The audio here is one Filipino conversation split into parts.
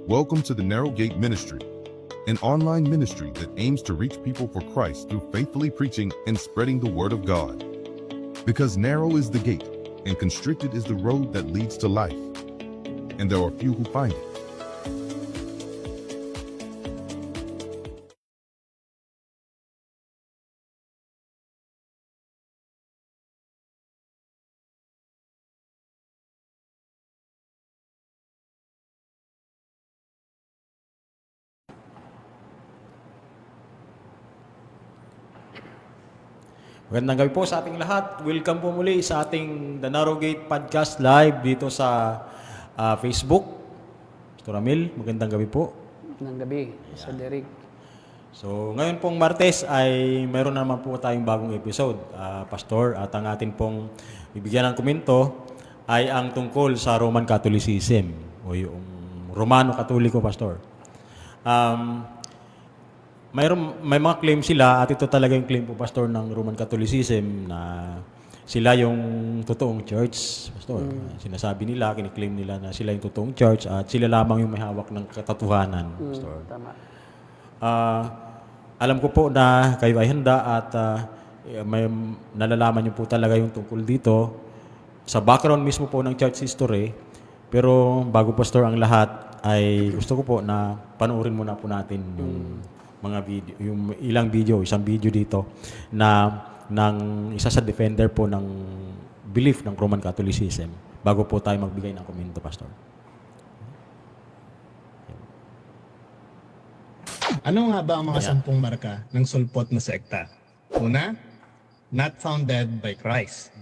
Welcome to the Narrow Gate Ministry, an online ministry that aims to reach people for Christ through faithfully preaching and spreading the Word of God. Because narrow is the gate, and constricted is the road that leads to life, and there are few who find it. Magandang gabi po sa ating lahat. Welcome po muli sa ating The Narrow Gate Podcast Live dito sa Facebook. Pastor Ramil, magandang gabi po. Ng gabi, sa Derek. So, ngayon pong Martes ay mayroon naman po tayong bagong episode, Pastor. At ang atin pong bibigyan ng komento ay ang tungkol sa Roman Catholicism o yung Romano Katoliko, Pastor. May mga claim sila at ito talaga yung claim po, Pastor, ng Roman Catholicism na sila yung totoong church, Pastor. Sinasabi nila, kiniklaim nila na sila yung totoong church at sila lamang yung may hawak ng katotohanan, Pastor. Tama. Alam ko po na kayo ay handa at may nalalaman niyo po talaga yung tungkol dito sa background mismo po ng church history. Pero bago, Pastor, ang lahat ay gusto ko po na panoorin muna po natin yung mga video, yung isang video dito na ng isa sa defender po ng belief ng Roman Catholicism bago po tayo magbigay ng komento, Pastor. Ano nga ba ang mga 10 marka ng sulpot na sekta? Una, not founded by Christ.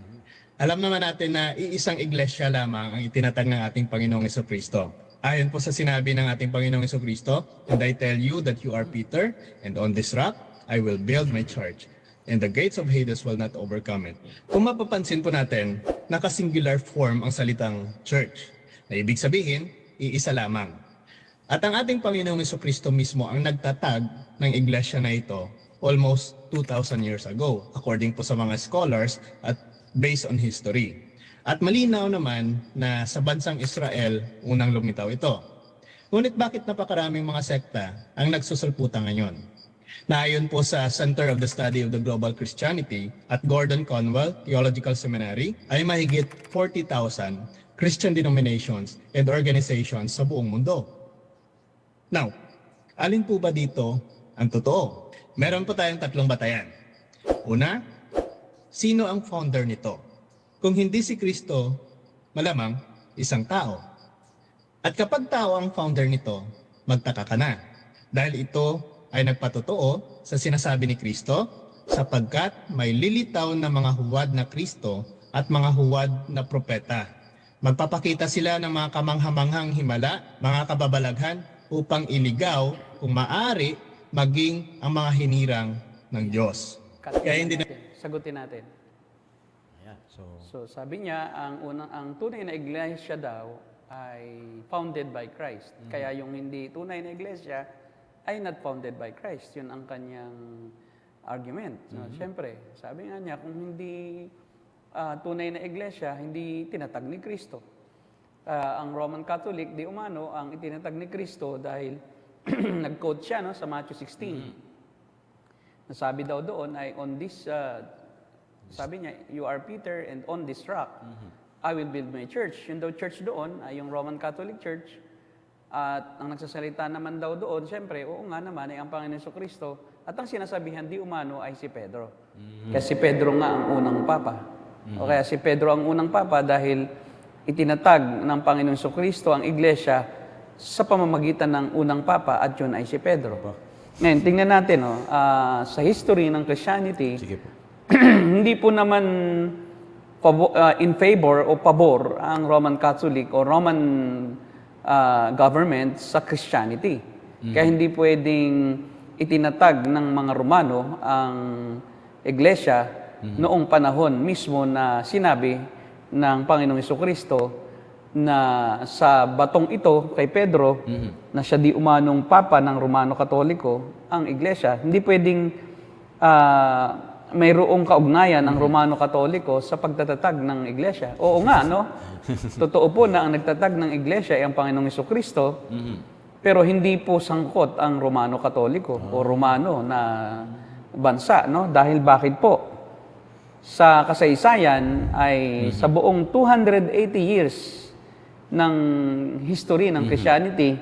Alam naman natin na iisang iglesia lamang ang itinatag ng ating Panginoong Jesucristo. Ayon po sa sinabi ng ating Panginoong Jesucristo, "And I tell you that you are Peter, and on this rock I will build my church, and the gates of Hades will not overcome it." Kung mapapansin po natin, naka-singular form ang salitang church, na ibig sabihin, iisa lamang. At ang ating Panginoong Jesucristo mismo ang nagtatag ng iglesia na ito almost 2,000 years ago, according po sa mga scholars at based on history. At malinaw naman na sa bansang Israel, unang lumitaw ito. Ngunit bakit napakaraming mga sekta ang nagsusulputan ngayon? Na ayon po sa Center of the Study of the Global Christianity at Gordon Conwell Theological Seminary, ay mahigit 40,000 Christian denominations and organizations sa buong mundo. Now, alin po ba dito ang totoo? Meron po tayong 3 batayan. Una, sino ang founder nito? Kung hindi si Kristo, malamang isang tao. At kapag tao ang founder nito, magtaka ka na. Dahil ito ay nagpatotoo sa sinasabi ni Kristo, sapagkat may lilitaw na mga huwad na Kristo at mga huwad na propeta. Magpapakita sila ng mga kamanghamanghang himala, mga kababalaghan, upang iligaw, kung maaari, maging ang mga hinirang ng Diyos. Kaya hindi na... Sagutin natin. Ayan, So sabi niya, ang tunay na iglesia daw ay founded by Christ. Kaya yung hindi tunay na iglesia ay not founded by Christ. Yun ang kanyang argument. So, siyempre, sabi nga niya, kung hindi tunay na iglesia, hindi tinatag ni Kristo. Ang Roman Catholic, di umano, ang itinatag ni Kristo dahil nag-quote siya sa Matthew 16. Nasabi daw doon ay on this... sabi niya, "You are Peter, and on this rock, I will build my church." Yung daw church doon ay yung Roman Catholic Church. At ang nagsasalita naman daw doon, siyempre, oo nga naman, ay ang Panginoon Jesucristo. At ang sinasabihan, di umano, ay si Pedro. Kaya si Pedro nga ang unang papa. O kaya si Pedro ang unang papa dahil itinatag ng Panginoon Jesucristo ang iglesia sa pamamagitan ng unang papa at yun ay si Pedro. Ngayon, tingnan natin, sa history ng Christianity, sige po. hindi po naman in favor o pabor ang Roman Catholic o Roman government sa Christianity. Kaya hindi pwedeng itinatag ng mga Romano ang iglesia noong panahon mismo na sinabi ng Panginoong Jesucristo na sa batong ito kay Pedro na siya di umanong papa ng Romano Katoliko ang iglesia. Hindi pwedeng mayroong kaugnayan ang Romano Katoliko sa pagtatatag ng iglesia. Oo nga, no? Totoo po na ang nagtatag ng iglesia ay ang Panginoong Jesucristo. Pero hindi po sangkot ang Romano Katoliko o Romano na bansa, no? Dahil bakit po? Sa kasaysayan ay sa buong 280 years ng history ng Christianity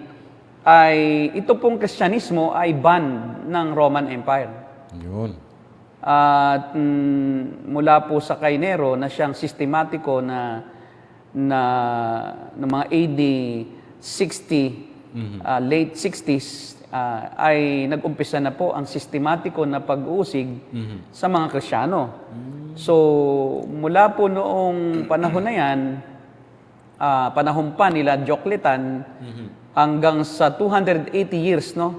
ay ito pong Kristyanismo ay banned ng Roman Empire. Yun. At mula po sa kay Nero na siyang sistematiko na ng mga AD 60, late 60s, ay nag-umpisa na po ang sistematiko na pag-uusig sa mga Kristiyano. So, mula po noong panahon na yan, panahon pa nila Diocletian, hanggang sa 280 years, no,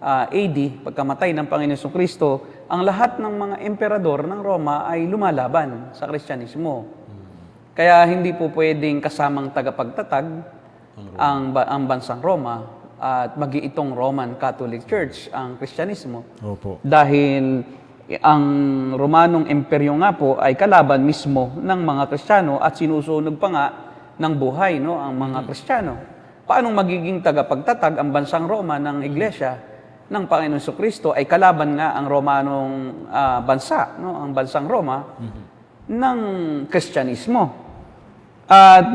AD, pagkamatay ng Panginoon Kristo, ang lahat ng mga emperador ng Roma ay lumalaban sa Kristyanismo. Kaya hindi po pwedeng kasamang tagapagtatag ang bansang Roma at mag-iitong Roman Catholic Church ang Kristyanismo. Opo. Dahil ang Romanong Imperyo nga po ay kalaban mismo ng mga Kristiyano at sinusunog pa nga ng buhay, no, ang mga Kristiyano. Paanong magiging tagapagtatag ang bansang Roma ng Iglesia ng Panginoon Kristo ay kalaban nga ang Romanong bansa, no, ang bansang Roma ng Kristyanismo. At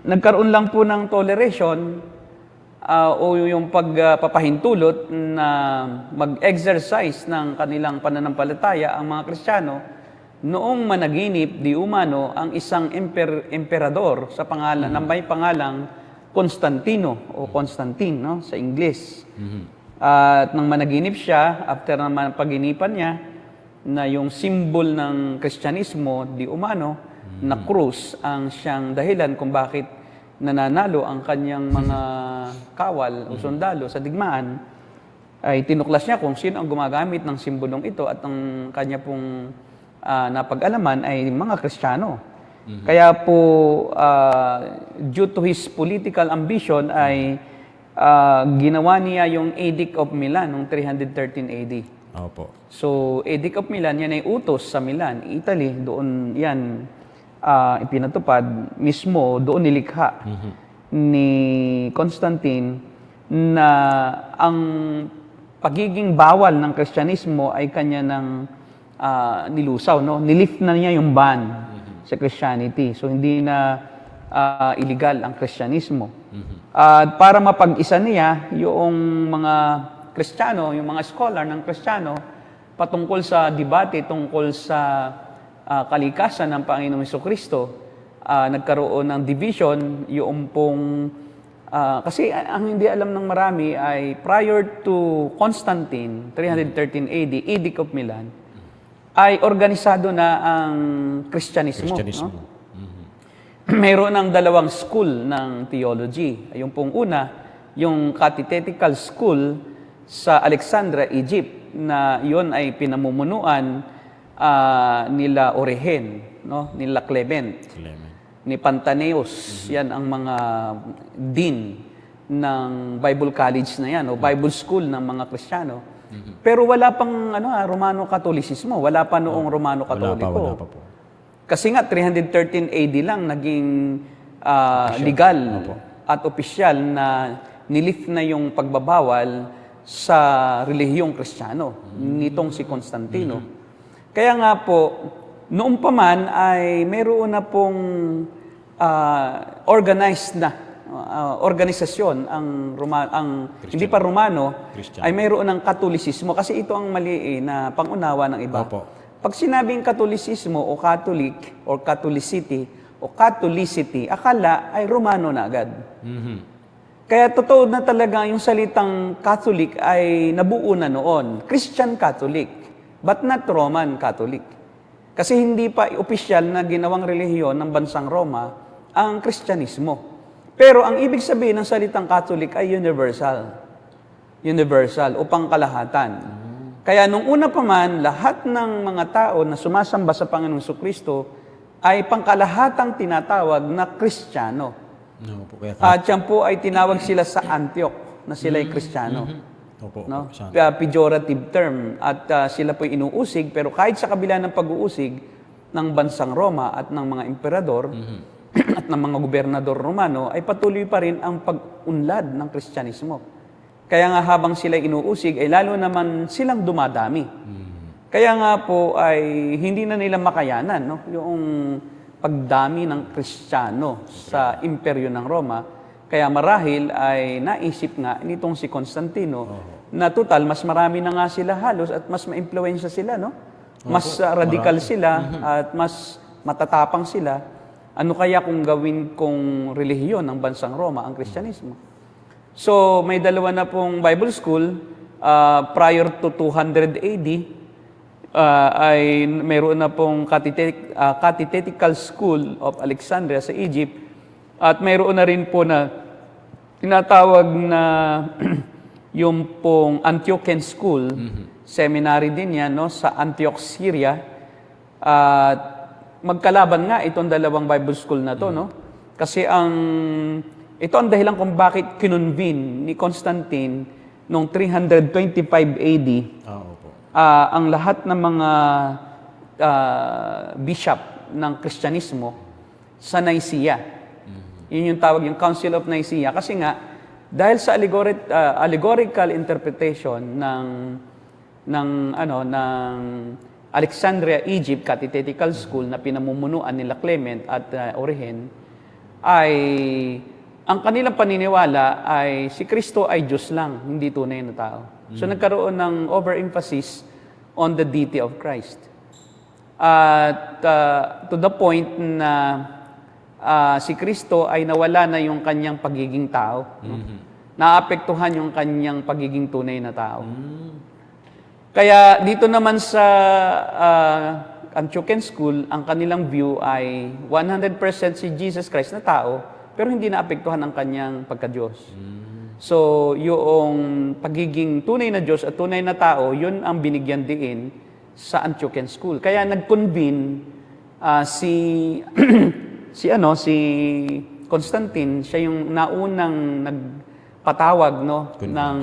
nagkaroon lang po ng toleration o yung pagpapahintulot na mag-exercise ng kanilang pananampalataya ang mga Kristiyano noong managinip di umano ang isang emperador sa pangalan na may pangalang Constantino o Constantine, no, sa Ingles. At nang managinip siya, after naman paginipan niya, na yung symbol ng Kristyanismo di umano na krus ang siyang dahilan kung bakit nananalo ang kanyang mga kawal o sundalo sa digmaan, ay tinuklas niya kung sino ang gumagamit ng simbolong ito at ang kanya pong napag-alaman ay mga Kristiyano. Kaya po, due to his political ambition ay ginawa niya yung Edict of Milan noong 313 AD. Opo. So, Edict of Milan, yan ay utos sa Milan, Italy. Doon yan ipinatupad mismo, doon nilikha ni Constantine na ang pagiging bawal ng Kristyanismo ay kanya ng nilusaw, no? Nilift na niya yung ban sa Christianity. So, hindi na illegal ang Kristyanismo. At para mapag-isa niya yung mga Kristiyano, yung mga scholar ng Kristiyano, patungkol sa debate tungkol sa kalikasan ng Panginoong Kristo, nagkaroon ng division, yung pong, kasi ang hindi alam ng marami ay prior to Constantine, 313 AD, Edict of Milan, ay organisado na ang Kristyanismo. Kristyanismo. No? Mayroon ng dalawang school ng theology. Yung pong una, yung catechetical school sa Alexandria, Egypt, na yon ay pinamumunuan nila Origen, no? Nila Clement, ni Pantaneus. Yan ang mga dean ng Bible College na yan, o Bible School ng mga Kristiyano. Pero wala pang Romano Katolisismo, wala pa noong Romano Katoliko. Wala pa po. Kasi nga 313 AD lang naging legal at opisyal na nilift na yung pagbabawal sa relihiyong Kristiyano nitong si Constantino. Kaya nga po, noong pa man ay mayroon na pong organized na organisasyon ang hindi pa Romano Christian. ay mayroon ng Katolisismo kasi ito ang mali na pangunawa ng iba. Opo. Pag sinabing Katolisismo o Catholic or Catholicity, akala ay Romano na agad. Kaya totoo na talaga yung salitang Catholic ay nabuo na noon. Christian Catholic, but not Roman Catholic. Kasi hindi pa opisyal na ginawang relihiyon ng bansang Roma ang Kristyanismo. Pero ang ibig sabihin ng salitang Catholic ay universal. Universal o pangkalahatan. Kaya nung una pa man, lahat ng mga tao na sumasamba sa Panginoong Kristo ay pangkalahatang tinatawag na Kristiyano. No, po, kaya At yan po ay tinawag sila sa Antioch na sila ay Kristiyano. Opo, No? opo, Pejorative term. At sila po inuusig, pero kahit sa kabila ng pag-uusig ng bansang Roma at ng mga emperador, at ng mga gobernador Romano ay patuloy pa rin ang pag-unlad ng Kristyanismo. Kaya nga habang sila inuusig, ay lalo naman silang dumadami. Kaya nga po ay hindi na nila makayanan, no? Yung pagdami ng Kristiyano sa imperyo ng Roma. Kaya marahil ay naisip nga nitong si Constantino na total, mas marami na nga sila halos at mas ma-impluwensya sila, no? Mas radikal sila at mas matatapang sila. Ano kaya kung gawin kong relihiyon ng bansang Roma ang Kristyanismo? So, may dalawa na pong Bible school prior to 200 AD. Ay mayroon na pong Catechetical School of Alexandria sa Egypt at mayroon na rin po na tinatawag na yung pong Antiochian School, seminary din yan, no, sa Antioch, Syria. At magkalaban nga itong dalawang Bible school na to, no? Kasi ito ang dahilan kung bakit kinonvene ni Constantine noong 325 AD ang lahat ng mga bishop ng Kristyanismo sa Nicaea. Yun yung tawag, yung Council of Nicaea. Kasi nga, dahil sa allegorical interpretation ng Alexandria, Egypt, Catechetical School na pinamumunuan nila Clement at Origen, ay ang kanilang paniniwala ay si Kristo ay Diyos lang, hindi tunay na tao. So nagkaroon ng overemphasis on the deity of Christ. At to the point na si Kristo ay nawala na yung kanyang pagiging tao. No? Naapektuhan yung kanyang pagiging tunay na tao. Kaya dito naman sa Antiochian School, ang kanilang view ay 100% si Jesus Christ na tao, pero hindi naapektuhan ang kanyang pagka-Diyos. So, yung pagiging tunay na Diyos at tunay na tao, yun ang binigyan diin sa Antiochian School. Kaya nag-convene si Constantine, siya yung naunang nagpatawag, no, ng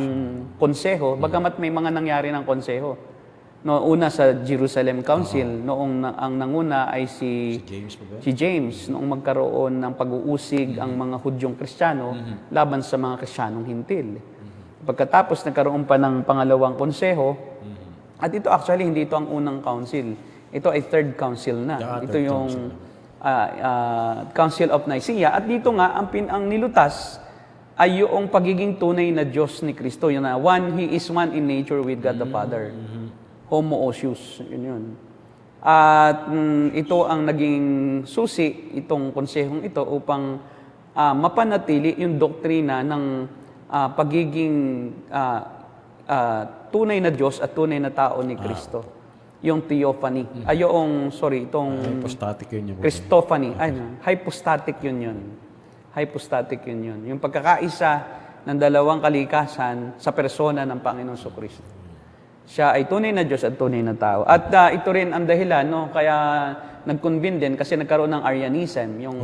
konseho, bagamat may mga nangyari ng konseho. No, una sa Jerusalem Council, noong ang nanguna ay si James, noong magkaroon ng pag-uusig ang mga Hudyong Kristiyano laban sa mga Kristiyanong Hintil. Pagkatapos nagkaroon pa ng pangalawang konseho, at ito actually hindi ito ang unang council. Ito ay third council na. Ito yung Council of Nicaea. At dito nga, ang nilutas ay yung pagiging tunay na Diyos ni Kristo. Yun na, He is one in nature with God the Father. Homoousios, yun. At ito ang naging susi, itong konsehong ito, upang mapanatili yung doktrina ng pagiging tunay na Diyos at tunay na tao ni Kristo. Yung theophany. Hypostatic yun. Christophany. Hypostatic yun. Hypostatic yun. Yung pagkakaisa ng dalawang kalikasan sa persona ng Panginoon Kristo. Siya ay tunay na Diyos at tunay na tao. At ito rin ang dahilan, no, kaya nag-convene din kasi nagkaroon ng Arianism. Yung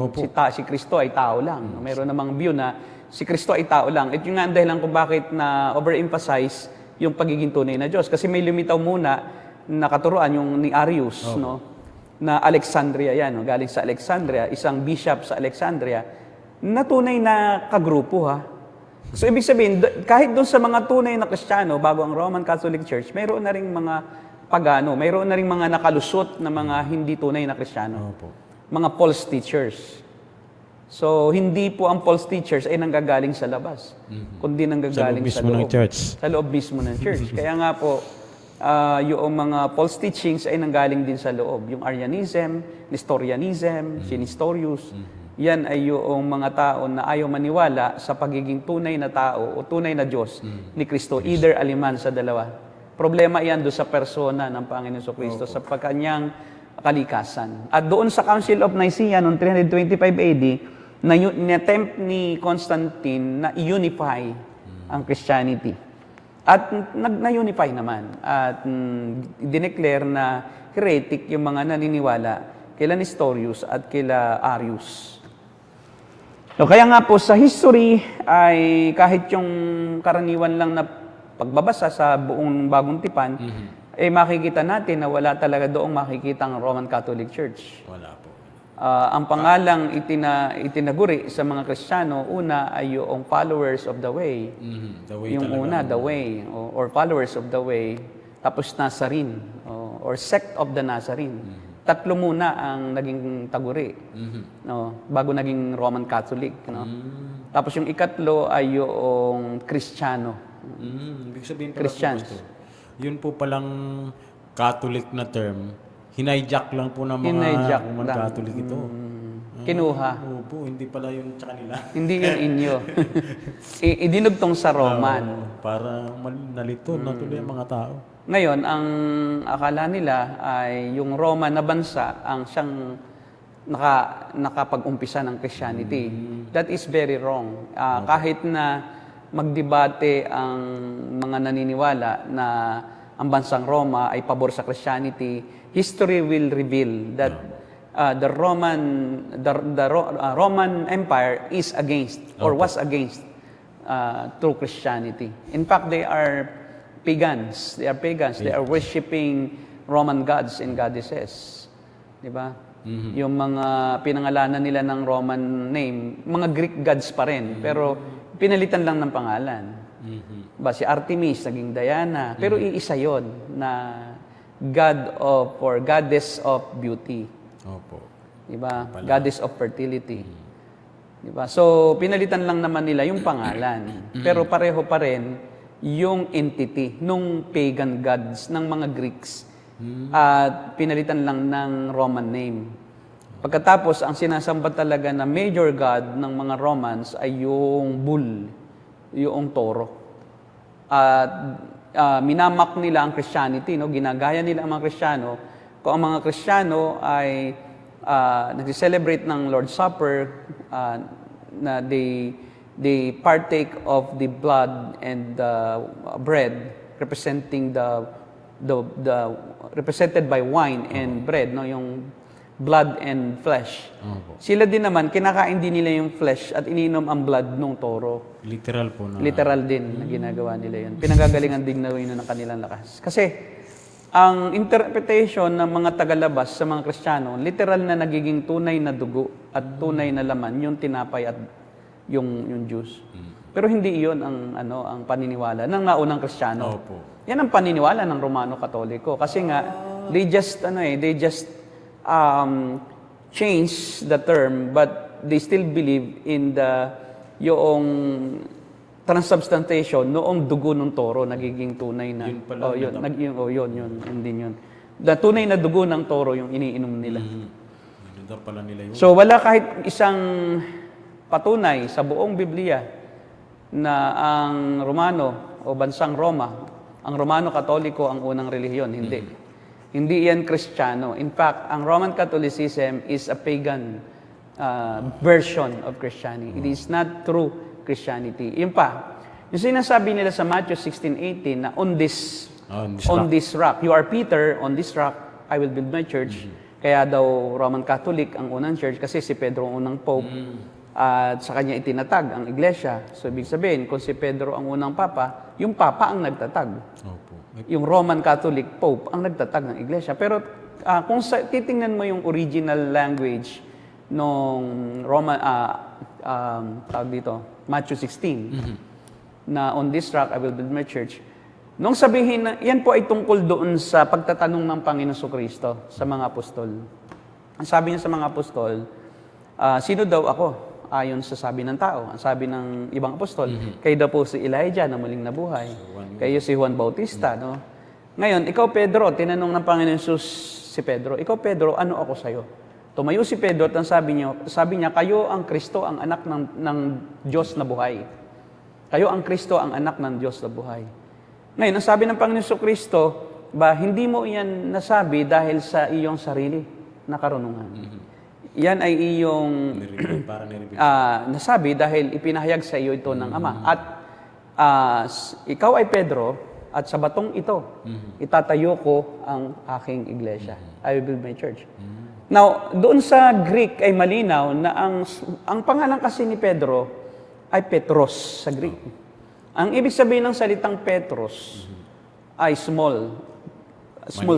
si Kristo ay tao lang. No? Mayroon namang view na si Kristo ay tao lang. At yung nga ang dahilan kung bakit na overemphasize yung pagiging tunay na Diyos. Kasi may lumitaw muna na katuruan yung ni Arius, no, na Alexandria yan, no, galing sa Alexandria, isang bishop sa Alexandria, na tunay na kagrupo, ha. So, ibig sabihin, kahit doon sa mga tunay na Kristiyano, bago ang Roman Catholic Church, mayroon na ring mga pagano, mayroon na ring mga nakalusot na mga hindi tunay na Kristiyano. Mga false teachers. So, hindi po ang false teachers ay nanggagaling sa labas, kundi nanggagaling sa loob. Sa loob mismo ng church. Kaya nga po, yung mga false teachings ay nanggaling din sa loob. Yung Arianism, Nestorianism, Nestorius, yan ay yung mga tao na ayaw maniwala sa pagiging tunay na tao o tunay na Diyos ni Kristo. Either aliman sa dalawa. Problema yan doon sa persona ng Panginoon Kristo, sa pagkanyang kalikasan. At doon sa Council of Nicaea noong 325 AD, na-attempt ni Constantine na i-unify ang Christianity. At na-unify naman. At dineclare na heretic yung mga naniniwala kila Nestorius at kila Arius. So, kaya nga po sa history ay kahit yung karaniwan lang na pagbabasa sa buong Bagong Tipan, makikita natin na wala talaga doong makikita ang Roman Catholic Church. Wala po. Ang pangalang itinaguri sa mga Kristiyano, una ay yung followers of the way. The way Yung talaga. una, the way, or followers of the way. Tapos Nazarene, or sect of the Nazarene. Tatlo muna ang naging taguri, no, bago naging Roman Catholic. No? Tapos yung ikatlo ay yung Kristiyano. Ibig sabihin pala po, Christians. Pastor, yun po palang Catholic na term, hinayjack lang po ng mga Hinayjack Roman lang. Catholic ito. Kinuha. Opo, hindi pala yun sa kanila. Hindi yun inyo. Idinugtong sa Roman. Para nalito na tuloy ang mga tao. Ngayon, ang akala nila ay yung Roman na bansa ang siyang nakapag-umpisa ng Christianity. That is very wrong. Kahit na magdebate ang mga naniniwala na ang bansang Roma ay pabor sa Christianity, history will reveal that the Roman Empire is against or was against true Christianity. In fact, they are pagans. They are pagans. They are worshiping Roman gods and goddesses. Di ba? Yung mga pinangalanan nila ng Roman name, mga Greek gods pa rin, pero pinalitan lang ng pangalan. Ba, si Artemis, naging Diana, pero iisa yon na god of or goddess of beauty. Opo. Diba? Goddess of fertility. Diba? So, pinalitan lang naman nila yung pangalan. Pero pareho pa rin yung entity nung pagan gods ng mga Greeks. At pinalitan lang ng Roman name. Pagkatapos, ang sinasamba talaga na major god ng mga Romans ay yung bull, yung toro. At minamak nila ang Christianity, no? Ginagaya nila ang mga Kristiyano. Kung ang mga Kristiyano ay nag-celebrate ng Lord's Supper, na they partake of the blood and the bread representing the represented by wine and bread, no, yung blood and flesh. Sila din naman kinakain din nila yung flesh at iniinom ang blood ng toro. Literal po na. Literal din na ginagawa nila yun. Pinanggagalingan din na yun ng kanilang lakas. Kasi ang interpretation ng mga tagalabas sa mga Kristiyano, literal na nagiging tunay na dugo at tunay na laman yung tinapay at yung juice. Pero hindi iyon ang paniniwala ng naunang Kristiyano. Opo. Yan ang paniniwala ng Romano Katoliko kasi nga they just change the term but they still believe in yung transubstantiation noong dugo ng toro nagiging tunay na. Yun pala, Yun din yun. The tunay na dugo ng toro yung iniinom nila. Yun daw pala nila yun. So wala kahit isang patunay sa buong Biblia na ang Romano o bansang Roma, ang Romano Katoliko ang unang relihiyon. Hindi. Hindi yan Kristiyano. In fact, ang Roman Catholicism is a pagan version of Christianity. It is not true Christianity. Yun pa, yung sinasabi nila sa Matthew 16:18 na on this rock, you are Peter, on this rock, I will build my church. Kaya daw Roman Catholic ang unang church kasi si Pedro ang unang pope at sa kanya itinatag ang iglesia. So, ibig sabihin, kung si Pedro ang unang papa, yung papa ang nagtatag. Opo. Yung Roman Catholic Pope ang nagtatag ng iglesia. Pero kung titingnan mo yung original language nung tawag dito, Matthew 16, na on this rock I will build my church. Nung sabihin na, yan po ay tungkol doon sa pagtatanong ng Panginoon Jesucristo sa mga apostol. Ang sabi niya sa mga apostol, sino daw ako? Ayon sa sabi ng tao. Ang sabi ng ibang apostol, kayo daw po si Elijah na muling nabuhay. Kayo si Juan Bautista, no? Ngayon, ikaw Pedro, tinanong ng Panginoon Jesus si Pedro, ikaw Pedro, ano ako sa'yo? Tumayo si Pedro at sabi niya, kayo ang Kristo, ang anak ng Diyos na buhay. Kayo ang Kristo, ang anak ng Diyos na buhay. Ngayon, ang sabi ng Panginoon Jesucristo, hindi mo iyan nasabi dahil sa iyong sarili na karunungan. Yan ay iyong nasabi dahil ipinahayag sa iyo ito ng Ama. At ikaw ay Pedro, at sa batong ito, itatayo ko ang aking iglesia. I will build my church. Now, doon sa Greek ay malinaw na ang pangalan kasi ni Pedro ay Petros sa Greek. Ang ibig sabihin ng salitang Petros ay small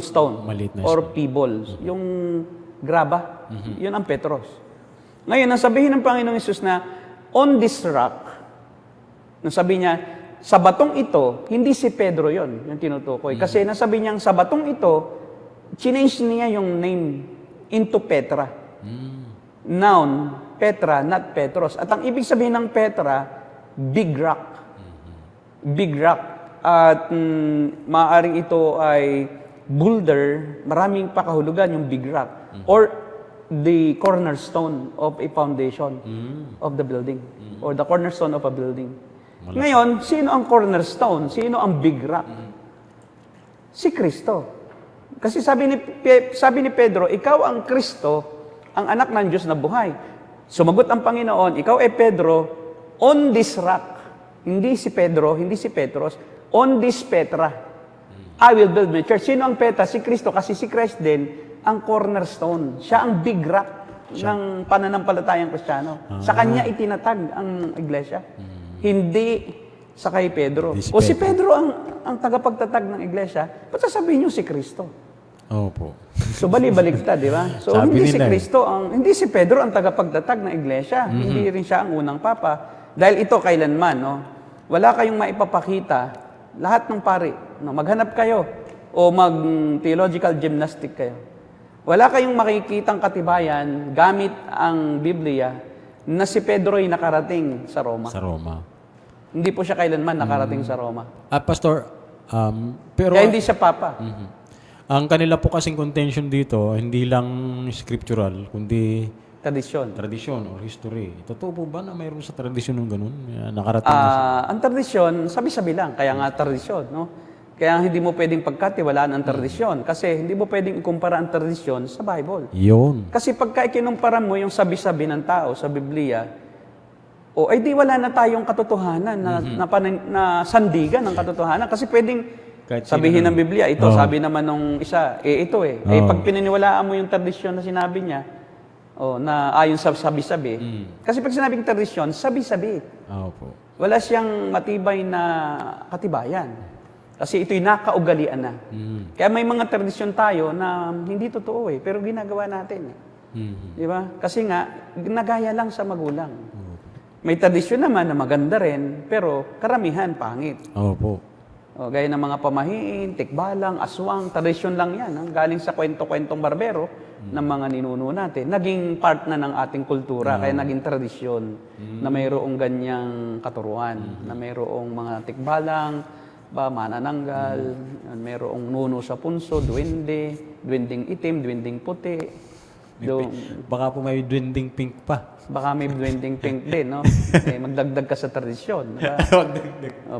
stone maliit na or pebble. Yung graba. Yun ang Petros. Ngayon, nang sabihin ng Panginoong Hesus na, on this rock, nang sabi niya, sa batong ito, hindi si Pedro yon yung tinutukoy. Kasi nasabi niya, sa batong ito, change niya yung name into Petra. Noun, Petra, not Petros. At ang ibig sabihin ng Petra, big rock. Big rock. At maaaring ito ay boulder, maraming pakahulugan yung big rock. Or the cornerstone of a foundation of the building. Or the cornerstone of a building. Ngayon, sino ang cornerstone? Sino ang big rock? Si Kristo. Kasi sabi ni Pedro, ikaw ang Kristo, ang anak ng Diyos na buhay. Sumagot ang Panginoon, ikaw ay Pedro, on this rock. Hindi si Pedro, hindi si Petros, on this Petra. I will build my church. Sino ang Petra? Si Kristo. Kasi si Christ din, ang cornerstone. Siya ang big rock ng pananampalatayang Kristiyano. Sa Kanya itinatag ang iglesia. Hindi sa kay Pedro. Hindi si O si Pedro. Pedro ang tagapagtatag ng iglesia, ba't sasabihin niyo si Kristo? Opo. So bali-baligtad, di ba? So Sabi hindi si nila eh. Kristo hindi si Pedro ang tagapagtatag ng iglesia. Hindi rin siya ang unang papa. Dahil ito kailanman, no? Wala kayong maipapakita, lahat ng pari, no? Maghanap kayo o mag-theological gymnastic kayo. Wala kayong makikitang katibayan gamit ang Biblia na si Pedro ay nakarating sa Roma. Sa Roma. Hindi po siya kailanman nakarating sa Roma. Pastor, pero Kaya hindi siya papa. ang kanila po kasing contention dito, hindi lang scriptural, kundi Tradisyon. tradisyon or history. Totoo po ba na mayroon sa tradisyon ng ganun? Nakarating na siya? Ang tradisyon, sabi-sabi lang. Kaya nga tradisyon, no? Kaya hindi mo pwedeng pagkatiwalaan ang tradisyon. Kasi hindi mo pwedeng ikumpara ang tradisyon sa Bible. Yun. Kasi pagka ikinumpara mo yung sabi-sabi ng tao sa Biblia, ay di wala na tayong katotohanan na sandigan ng katotohanan. Kasi pwedeng Kahit sabihin sino ng Biblia, ito, sabi naman nung isa, ito eh. Pag pininiwalaan mo yung tradisyon na sinabi niya, na ayon sa sabi-sabi. Kasi pag sinabing tradisyon, sabi-sabi. Opo. Wala siyang matibay na katibayan. Kasi ito'y nakaugalian na. Kaya may mga tradisyon tayo na hindi totoo eh, pero ginagawa natin eh. Di ba? Kasi nga, nagaya lang sa magulang. May tradisyon naman na maganda rin, pero karamihan pangit. Opo. Gaya ng mga pamahiin, tikbalang, aswang, tradisyon lang yan. Galing sa kwento-kwentong barbero ng mga ninuno natin. Naging part na ng ating kultura, kaya naging tradisyon na mayroong ganyang katuruan, na mayroong mga tikbalang, manananggal, mayroong nuno sa punso, duwende, duwending itim, duwending puti. Baka po may dwinding pink pa. Baka may duwending pink din, no? Magdagdag ka sa tradisyon. Diba?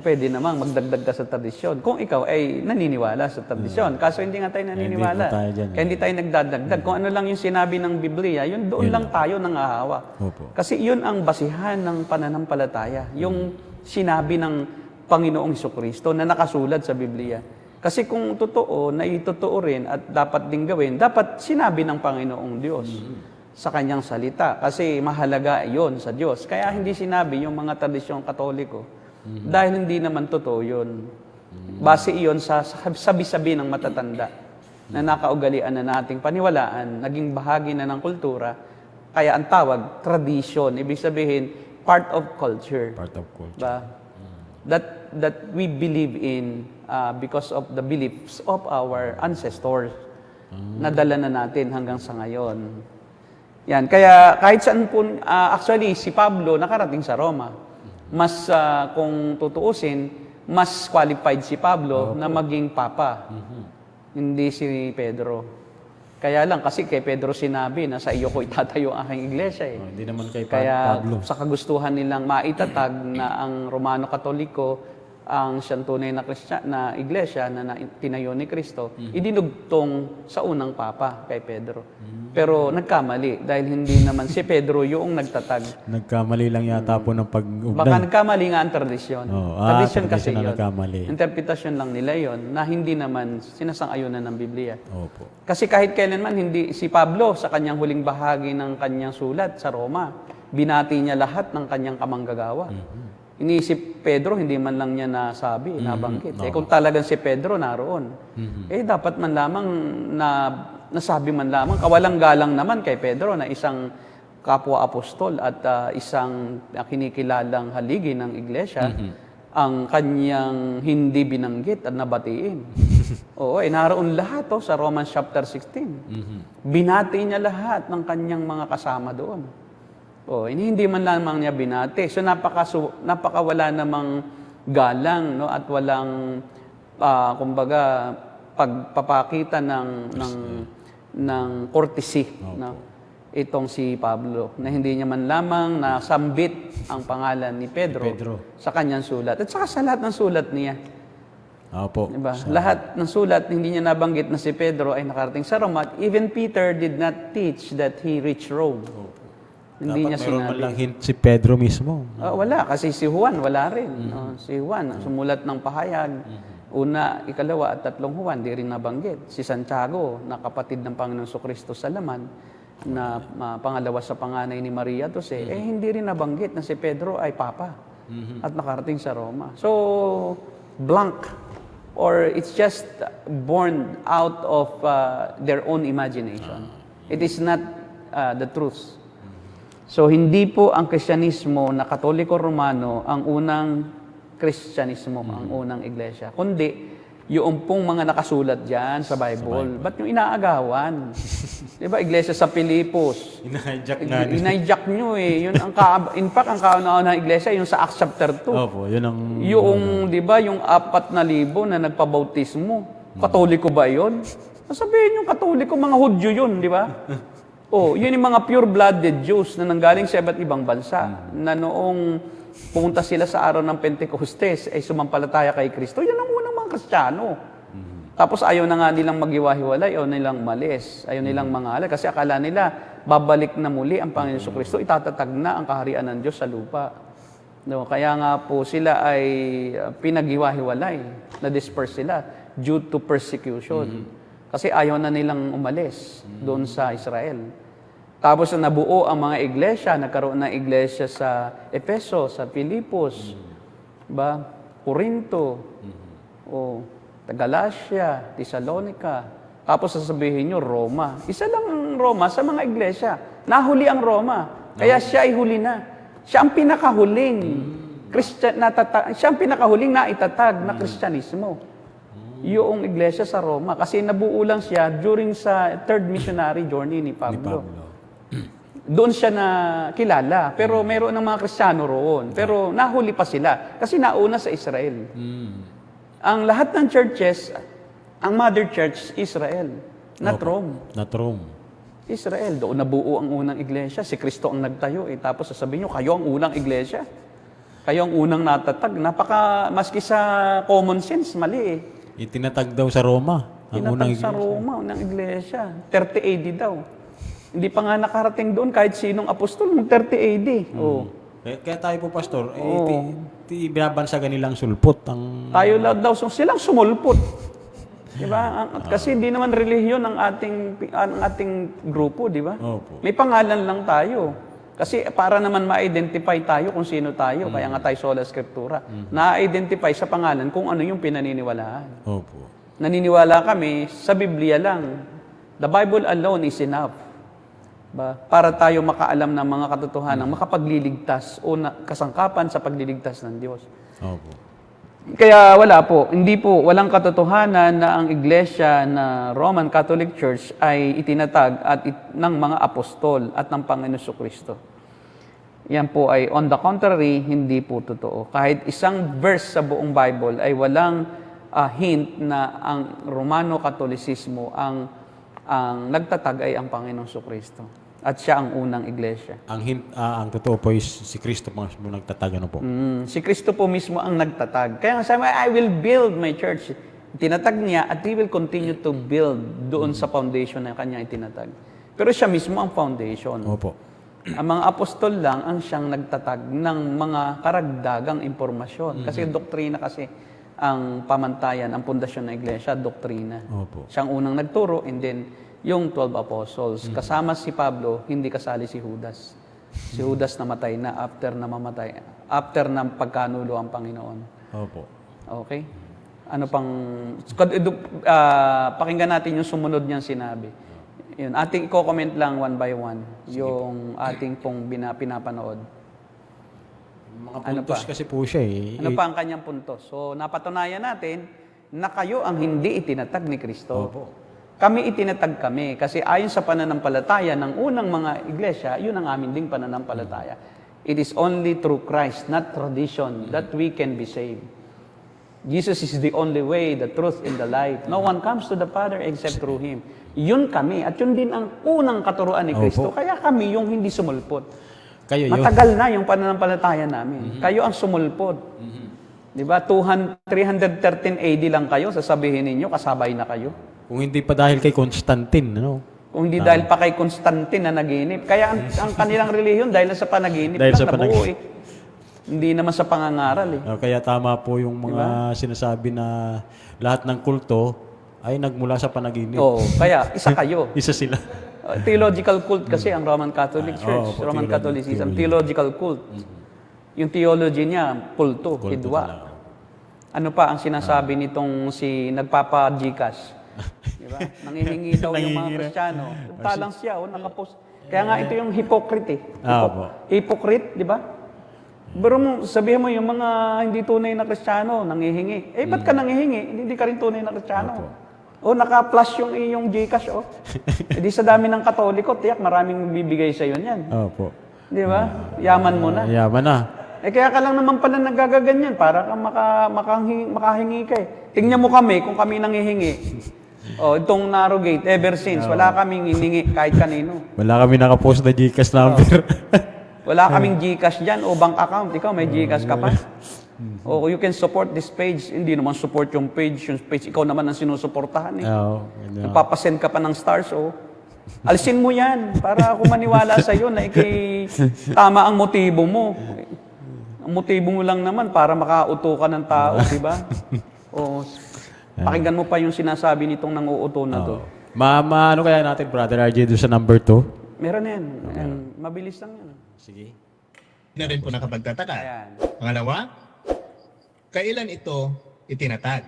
Pwede namang magdagdag ka sa tradisyon. Kung ikaw ay naniniwala sa tradisyon. Kaso hindi nga tayo naniniwala. Hindi po tayo dyan. Kaya hindi tayo nagdadagdag. Kung ano lang yung sinabi ng Biblia, yun doon lang tayo nangahawa. Opo. Kasi yun ang basihan ng pananampalataya. Yung sinabi ng Panginoong Jesucristo na nakasulat sa Biblia. Kasi kung totoo, na itotoo rin at dapat din gawin, dapat sinabi ng Panginoong Diyos sa kanyang salita. Kasi mahalaga yon sa Diyos. Kaya hindi sinabi yung mga tradisyong katoliko. Dahil hindi naman totoo yun. Base iyon sa sabi-sabi ng matatanda na nakaugalian na nating paniwalaan, naging bahagi na ng kultura. Kaya ang tawag, tradition. Ibig sabihin, part of culture. Part of culture. Ba? That we believe in because of the beliefs of our ancestors na dala na natin hanggang sa ngayon. Yan, kaya kahit saan po, actually si Pablo nakarating sa Roma. Mas kung tutuusin, mas qualified si Pablo na maging papa. Hindi si Pedro. Kaya lang kasi kay Pedro sinabi na sa iyo ko itatayo ang aking iglesia eh. Hindi naman kay Kaya Pablo. sa kagustuhan nilang maitatag na ang Romano Katoliko ang siyang tunay na iglesia na tinayo ni Kristo, idinugtong sa unang papa kay Pedro. Pero nagkamali dahil hindi naman si Pedro yung nagtatag. Nagkamali lang yata po ng pag-ugnay. Baka nagkamali nga ang tradisyon. Tradisyon kasi na yun. nagkamali. Interpretasyon lang nila yon na hindi naman sinasang-ayunan ng Biblia. Opo. Kasi kahit kailanman hindi si Pablo sa kanyang huling bahagi ng kanyang sulat sa Roma, binati niya lahat ng kanyang kamanggagawa. Iniisip Pedro, hindi man lang niya nasabi, nabanggit. Kung talagang si Pedro naroon, dapat man lamang na nasabi man lamang, kawalang galang naman kay Pedro na isang kapwa-apostol at isang kinikilalang haligi ng iglesia, ang kanyang hindi binanggit at nabatiin. Oo, naroon lahat sa Romans chapter 16. Binati niya lahat ng kanyang mga kasama doon. Hindi man lamang niya binati. So napakawala namang galang, no, at walang kumbaga pagpapakita ng courtesy, no, itong si Pablo, na hindi niya man lamang nasambit ang pangalan ni Pedro sa kanyang sulat. At saka sa lahat ng sulat niya. Opo. Diba? Lahat ng sulat, hindi niya nabanggit na si Pedro ay nakarating sa Roma. Even Peter did not teach that he reached Rome. Hindi niya Dapat mayroon man sinabi. lang hint si Pedro mismo. Wala, kasi si Juan, wala rin. No? Si Juan, sumulat ng pahayag. Una, ikalawa at tatlong Juan, di rin nabanggit. Si Santiago, na kapatid ng Panginoong Jesucristo sa laman, na pangalawa sa panganay ni Maria Jose, hindi rin nabanggit na si Pedro ay papa at nakarating sa Roma. So, blank, or it's just born out of their own imagination. It is not the truth. So, hindi po ang Kristyanismo na Katoliko Romano ang unang Kristyanismo, ang unang iglesia, kundi yung pong mga nakasulat dyan sa Bible. Ba't yung inaagawan? Diba, iglesia sa Pilipos. Ina-hijack nyo eh. Yun in fact, ang kauna-una iglesia, yung sa Acts chapter 2. Opo, yun ang... Yung, di ba, yung 4,000 na nagpabautismo. Katoliko ba yun? Sabihin yung Katoliko, mga Hudyo yun, di ba? Yun yung mga pure-blooded Jews na nanggaling sa iba't ibang bansa, na noong pumunta sila sa araw ng Pentecostes, ay sumampalataya kay Kristo. Yan ang unang mga Kristiyano. Tapos ayaw na nga nilang maghiwa-hiwalay, ayaw nilang malis, ayaw nilang mangalay, kasi akala nila, babalik na muli ang Panginoon Jesucristo, itatatag na ang kaharian ng Diyos sa lupa. No, kaya nga po sila ay pinaghiwa-hiwalay, na-disperse sila due to persecution. Kasi ayaw na nilang umalis doon sa Israel. Tapos na nabuo ang mga iglesia, nagkaroon ng iglesia sa Efeso, sa Filipos, Corinto, Galacia, Thessalonica. Tapos sasabihin nyo, Roma. Isa lang ang Roma sa mga iglesia. Nahuli ang Roma. Kaya siya ay huli na. Siya ang pinakahuling siya ang pinakahuling naitatag na Kristyanismo. Yung iglesia sa Roma. Kasi nabuo lang siya during sa third missionary journey ni Pablo. Doon siya na kilala. Pero meron ng mga Kristiyano roon. Pero nahuli pa sila. Kasi nauna sa Israel. Ang lahat ng churches, ang mother church, Israel. Not Rome. Not Rome. Israel. Doon nabuo ang unang iglesia. Si Kristo ang nagtayo. Tapos sasabihin nyo, kayo ang unang iglesia. Kayo ang unang natatag. Maski sa common sense, mali Itinatag daw sa Roma. Ang unang Tinatag sa Roma, unang iglesia. 30 AD daw. Hindi pa nga nakarating doon kahit sinong apostol ng 30 AD. Kaya tayo po, Pastor, binabansagan nilang sulpot. Tayo lang daw, silang sumulpot. Diba? Kasi hindi naman relihiyon ang ating grupo, di ba? May pangalan lang tayo. Kasi para naman ma-identify tayo kung sino tayo, kaya nga tayo sola scriptura. Na-identify sa pangalan kung ano yung pinaniniwalaan. Opo. Naniniwala kami sa Biblia lang. The Bible alone is enough. Para tayo makaalam ng mga katotohanan, makapagliligtas o kasangkapan sa pagliligtas ng Diyos. Opo. Kaya walang katotohanan na ang iglesia na Roman Catholic Church ay itinatag ng mga apostol at ng Panginoon Jesucristo. Yan po ay, on the contrary, hindi po totoo. Kahit isang verse sa buong Bible ay walang hint na ang Romano Katolisismo ang nagtatag ay ang Panginoon Jesucristo. At siya ang unang iglesia. Ang totoo po is si Kristo po nagtatag, ano po? Si Kristo po mismo ang nagtatag. Kaya nga sabi, I will build my church. Tinatag niya at He will continue to build doon sa foundation na kanya itinatag. Pero siya mismo ang foundation. Opo. Ang mga apostol lang ang siyang nagtatag ng mga karagdagang impormasyon. Kasi doktrina kasi ang pamantayan, ang pundasyon ng iglesia, doktrina. Opo. Siyang unang nagturo and then yung 12 apostles. Kasama si Pablo, hindi kasali si Judas. Si Judas namatay na after na pagkanulo ang Panginoon. Opo. Okay? Ano pang... pakinggan natin yung sumunod niyang sinabi. Yun, ating i-comment lang one by one yung ating pong pinapanood. Mga Ano puntos pa? kasi po siya eh. Ano pa ang kanyang puntos? So, napatunayan natin na kayo ang hindi itinatag ni Kristo. Opo. Kami itinatag kami kasi ayon sa pananampalataya ng unang mga iglesia, yun ang amin ding pananampalataya. It is only through Christ, not tradition, that we can be saved. Jesus is the only way, the truth, and the life. No one comes to the Father except through Him. Yun kami. At yun din ang unang katuruan ni Kristo. Opo. Kaya kami yung hindi sumulpot. Kayo yun. Matagal na yung pananampalataya namin. Kayo ang sumulpot. Di ba? 313 AD lang kayo, sasabihin ninyo, kasabay na kayo. Kung hindi pa dahil kay Constantine, ano? Kung hindi dahil pa kay Constantine na naginip. Kaya ang kanilang relihiyon dahil sa panaginip Dahil lang sa nabuo panaginip. eh. Hindi naman sa pangangaral eh. Kaya tama po yung mga sinasabi na lahat ng kulto ay nagmula sa panaginip. Oo, kaya isa kayo. Isa sila. Theological cult kasi ang Roman Catholic Church, opo, Roman Catholicism, theology. theological cult. Yung theology niya, kulto, Kulto hidwa. talaga. Ano pa ang sinasabi nitong si nagpapa-Gcash? Di ba? Nangihingi daw yung mga Nangihingi na. Kristiyano. Talang siya, nakapost. Kaya nga ito yung hypocrite eh. Opo. Hypocrite, di ba? Pero sabihin mo yung mga hindi tunay na Kristiyano, nangihingi. Eh, ba't ka nangihingi? Hindi ka rin tunay na Kristiyano. O, naka-plus yung iyong Gcash, oh. E di sa dami ng Katoliko, tiyak maraming bibigay sa iyo niyan. Opo. Di ba? Yaman mo na. Yaman na. Eh, kaya ka lang naman pala nagagaganyan para ka makahingi ka eh. Tingnan mo kami kung kami nangihingi. O, itong narrow gate, ever since, wala kaming hiningi kahit kanino. Wala kami nakapost na Gcash number. Wala kaming Gcash dyan o bank account. Ikaw, may Gcash ka pa. O you can support this page. Hindi naman support yung page. Ikaw naman ang sinusuportahan eh. Oo. Nagpapasend ka pa ng stars, oh. Alisin mo yan para ako maniwala sa iyo na tama ang motibo mo. Ang motibo mo lang naman para makauto ka ng tao, di ba? O, pakinggan mo pa yung sinasabi nitong nanguuto na to. Ano kaya natin, Brother RJ, doon sa number 2? Meron yan. Mabilis lang yan. Sige. Na rin po nakapagtataka. Ayan. Pangalawa, kailan ito itinatag?